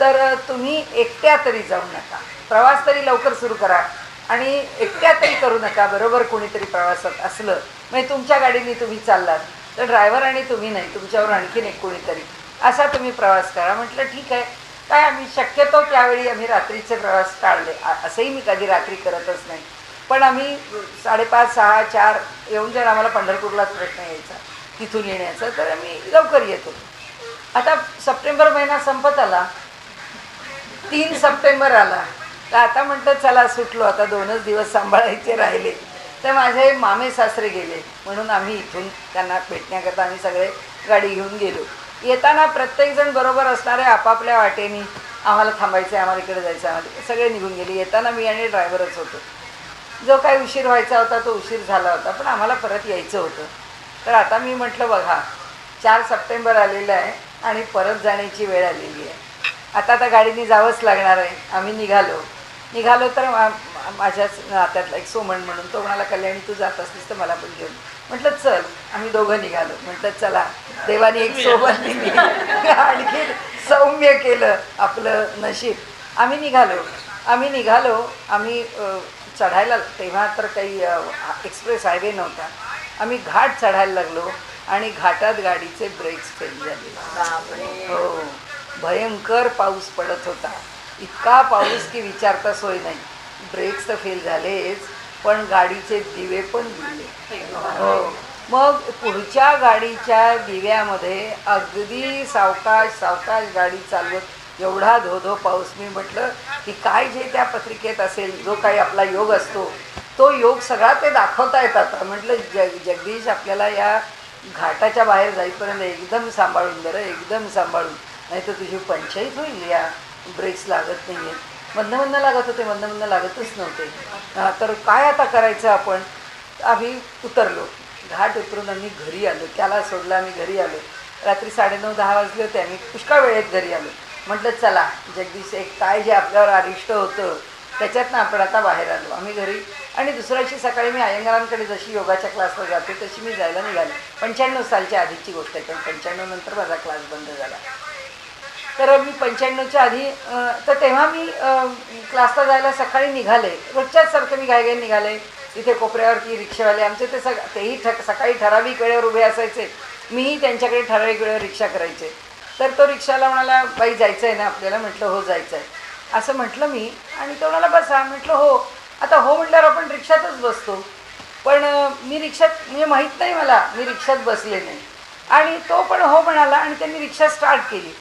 तर तुम्ही एकट्या तरी जाऊ नका, प्रवास तरी लवकर सुरू करा आणि एकट्या तरी करू नका. बरोबर कोणीतरी प्रवासात असलं, म्हणजे तुमच्या गाडीने तुम्ही चाललात तर ड्रायव्हर आणि तुम्ही नाही, तुमच्यावर आणखीन एक कोणीतरी, असा तुम्ही प्रवास करा. म्हटलं ठीक आहे. काय आम्ही शक्यतो त्यावेळी आम्ही रात्रीचे प्रवास टाळले. असंही मी कधी रात्री करतच नाही, पण आम्ही 5:30, 6, 4 येऊन जर आम्हाला पंढरपूरलाच प्रश्न यायचा तिथून येण्याचा, तर आम्ही लवकर येतो. आता सप्टेंबर महिना संपत आला, 3 सप्टेंबर आला, तर आता म्हटलं चला सुटलो, आता 2च दिवस सांभाळायचे राहिले. तर माझे मामे सासरे गेले म्हणून आम्ही इथून त्यांना भेटण्याकरता आम्ही सगळे गाडी घेऊन गेलो. येताना प्रत्येकजण बरोबर असणारे आपापल्या वाटेने आम्हाला थांबायचं आहे, आम्हाला इकडे जायचं आहे, सगळे निघून गेले. येताना मी आणि ड्रायव्हरच होतो. जो काही उशीर व्हायचा होता तो उशीर झाला होता, पण आम्हाला परत यायचं होतं. तर आता मी म्हटलं बघा 4 सप्टेंबर आलेलं आहे आणि परत जाण्याची वेळ आलेली आहे, आता गाडीने जावंच लागणार आहे. आम्ही निघालो तर माझ्याच नात्यातला एक सोमण म्हणून तो म्हणाला कल्याणी तू जात असलीस तर मला पण घेऊन. म्हटलं चल. आम्ही दोघं निघालो. म्हटलं चला देवाने एक सोबत दिली, आणखी सौम्य केलं आपलं नशीब. आम्ही निघालो. आम्ही चढायला, तेव्हा तर काही एक्सप्रेस हायवे नव्हता, आम्ही घाट चढायला लागलो आणि घाटात गाडीचे ब्रेक्स फेल झाले. हो, भयंकर पाऊस पडत होता, इतका पाऊस की विचारता सोय नाही. ब्रेक्स तर फेल झालेच, पण गाडीचे दिवे पण गेले. हो, मग पुढच्या गाडीच्या दिव्यामध्ये अगदी सावकाश गाडी चालवत एवढा धो पाऊस. मी म्हटलं की काय जे त्या पत्रिकेत असेल, जो काही आपला योग असतो तो योग सगळा ते दाखवता येतात. म्हटलं जगदीश आपल्याला या घाटाच्या बाहेर जाईपर्यंत एकदम सांभाळून, नाही तर तुझी पंचायत होईल, या ब्रेक्स लागत नाही आहेत. मधनं लागत होते, मधनं लागतच नव्हते. तर काय आता करायचं आपण. आम्ही उतरलो, घाट उतरून आम्ही घरी आलो. त्याला सोडलं, आम्ही घरी आलो. रात्री 9:30-10 वाजले होते. आम्ही पुष्कळ वेळेत घरी आलो. म्हटलं चला जगदीश, एक काय जे आपल्यावर अरिष्ट होतं त्याच्यातनं आपण आता बाहेर आलो. आम्ही घरी, आणि दुसऱ्याशी सकाळी मी अयंगारांकडे जशी योगाच्या क्लासला जाते तशी मी जायला निघाले. 95 सालच्या आधीची गोष्ट आहे, कारण 95 नंतर माझा क्लास बंद झाला. तर मी 95च्या आधी, तर तेव्हा मी क्लासला जायला सकाळी निघाले. रोजच्याचसारखं मी घाईघाई निघाले. इथे कोपऱ्यावरती रिक्षावाले आमचे ते तेही सकाळी ठराविक वेळेवर उभे असायचे. मीही त्यांच्याकडे ठराविक वेळेवर रिक्षा करायचे. तर तो रिक्षाला म्हणाला, बाई जायचं आहे ना आपल्याला. म्हटलं हो जायचं आहे असं म्हटलं मी. आणि तो म्हणाला बसा. म्हटलं हो. आता हो म्हटल्यावर आपण रिक्षातच बसतो. पण मी रिक्षात, म्हणजे माहीत नाही मला, मी रिक्षात बसले नाही. आणि तो पण हो म्हणाला आणि त्यांनी रिक्षा स्टार्ट केली.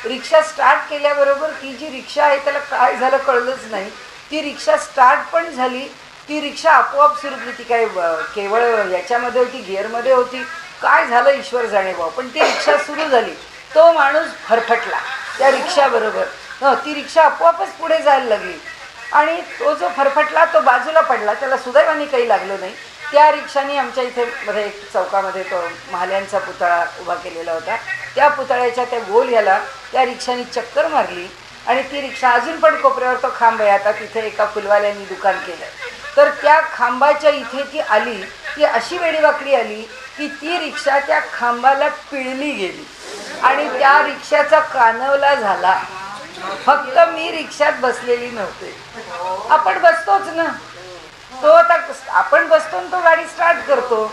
रिक्षा स्टार्ट केल्याबरोबर ती जी रिक्षा आहे त्याला काय झालं कळलंच नाही. ती रिक्षा स्टार्ट पण झाली, ती रिक्षा आपोआप सुरू झाली. ती काय केवळ याच्यामध्ये होती, गिअरमध्ये होती, काय झालं ईश्वर जाणे भाऊ. पण ती रिक्षा सुरू झाली. तो माणूस फरफटला त्या रिक्षाबरोबर. ती रिक्षा आपोआपच पुढे जायला लागली. आणि तो जो फरफटला तो बाजूला पडला. त्याला सुदैवाने काही लागलं नाही. त्या रिक्षाने आमच्या इथे मध्ये एक चौकामध्ये तो महाल्यांचा पुतळा उभा केलेला होता. त्या पुतळ्याच्या त्या गोल ह्याला त्या रिक्षाने चक्कर मारली. आणि ती रिक्षा अजून पण कोपऱ्यावर तो खांब आहे. आता तिथे एका फुलवाल्यांनी दुकान केलं. तर त्या खांबाच्या इथे ती आली. ती अशी वेडीवाकडी आली की ती रिक्षा त्या खांबाला पिळली गेली आणि त्या रिक्षाचा कानवला झाला. फक्त मी रिक्षात बसलेली नव्हते. आपण बसतोच ना. तो आता आपण बसतो ना, तो गाडी स्टार्ट करतो.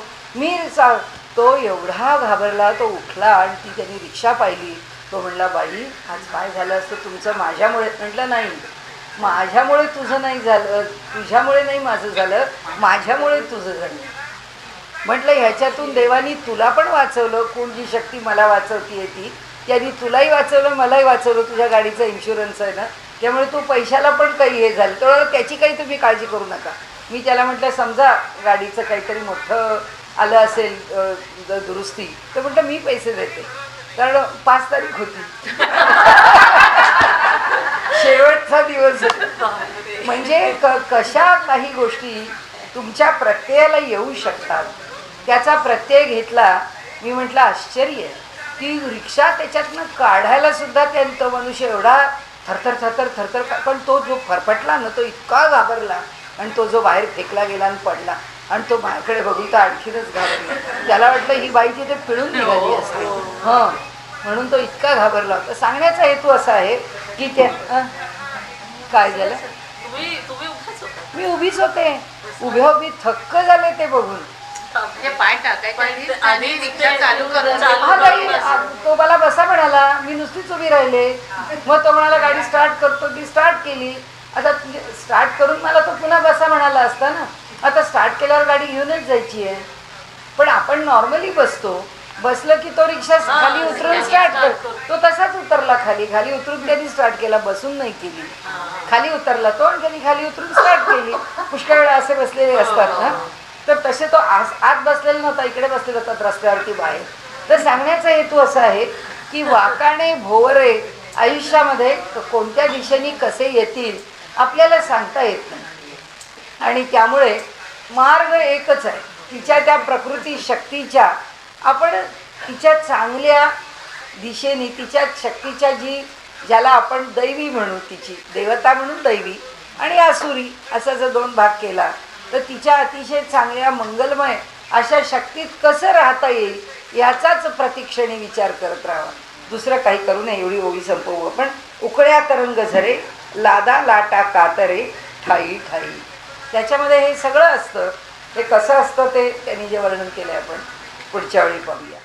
तो एवढा घाबरला. तो उठला आणि ती त्यांनी रिक्षा पाहिली. तो म्हणला, बाई आज काय झालं असतं तुमचं माझ्यामुळे. म्हटलं नाही, माझ्यामुळे तुझं नाही झालं, तुझ्यामुळे नाही माझं झालं, माझ्यामुळे तुझं झालं. म्हटलं ह्याच्यातून देवानी तुला पण वाचवलं. कोण जी शक्ती मला वाचवती आहे ती, त्यांनी तुलाही वाचवलं, मलाही वाचवलं. तुझ्या गाडीचा इन्शुरन्स आहे ना, त्यामुळे तू पैशाला पण काही हे झालं, तर त्याची काही तुम्ही काळजी करू नका. मी त्याला म्हटलं समजा गाडीचं काहीतरी मोठं आलं असेल दुरुस्ती, तर म्हटलं मी पैसे देते, कारण 5 तारीख होती. शेवटचा दिवस. म्हणजे कशा काही गोष्टी तुमच्या प्रत्ययाला येऊ शकतात. त्याचा प्रत्यय घेतला. मी म्हटलं आश्चर्य की रिक्षा त्याच्यातनं काढायला सुद्धा तो मनुष्य एवढा थरथर. पण तो जो फरफटला ना, तो इतका घाबरला आणि तो जो बाहेर फेकला गेला आणि पडला. आणि तो माझ्याकडे बघून तर आणखीनच घाबरला. त्याला वाटलं ही बाई तिथे पिळून निघाली असते. म्हणून तो इतका घाबरला होता. सांगण्याचा हेतू असा आहे की त्या काय झालं, मी उभीच होते. उभी थक्क झाले ते बघून. पाय टाकायच्या रिक्षा चालू करून तो मला बसा म्हणाला. मी नुसतीच उभी राहिले. मग तो म्हणाला गाडी स्टार्ट करतो. ती स्टार्ट केली. आता स्टार्ट करून मला तो पुन्हा बसा म्हणाला असता ना. आता स्टार्ट केल्यावर गाडी घेऊनच जायची आहे. पण आपण नॉर्मली बसतो. बसलं की तो रिक्षा खाली उतरून स्टार्ट करतो. तो तसाच उतरला खाली उतरून त्यांनी स्टार्ट केला, बसून नाही केली. खाली उतरला तो आणि त्यांनी खाली उतरून स्टार्ट केली. पुष्कळ वेळा असे बसलेले असतात ना. तर तसे तो आत बसलेला नव्हता, इकडे बसलेला होता रस्त्यावरती बाहेर. तर सांगण्याचा हेतू असा आहे की वाकाणे भोवरे आयुष्यामध्ये कोणत्या दिशेने कसे येतील आपल्याला सांगता येत नाही. आणि त्यामुळे मार्ग एकच आहे. तिच्या त्या प्रकृती शक्तीच्या, आपण तिच्या चांगल्या दिशेने, तिच्या शक्तीच्या ज्याला आपण दैवी म्हणू, तिची देवता म्हणून दैवी आणि आसुरी असा जर 2 भाग केला, तर तिच्या अतिशय चांगल्या मंगलमय अशा शक्तीत कसं राहता येईल याचाच प्रतिक्षणी विचार करत राहावा. दुसरं काही करू नये. एवढी ओळी संपवू आपण. उकळ्या तरंग झरे, लादा लाटा कातरे, ठाई ठाई. त्याच्यामध्ये हे सगळं असतं. हे कसं असतं ते त्यांनी जे वर्णन केलं आपण पुढच्या वेळी पाहूया.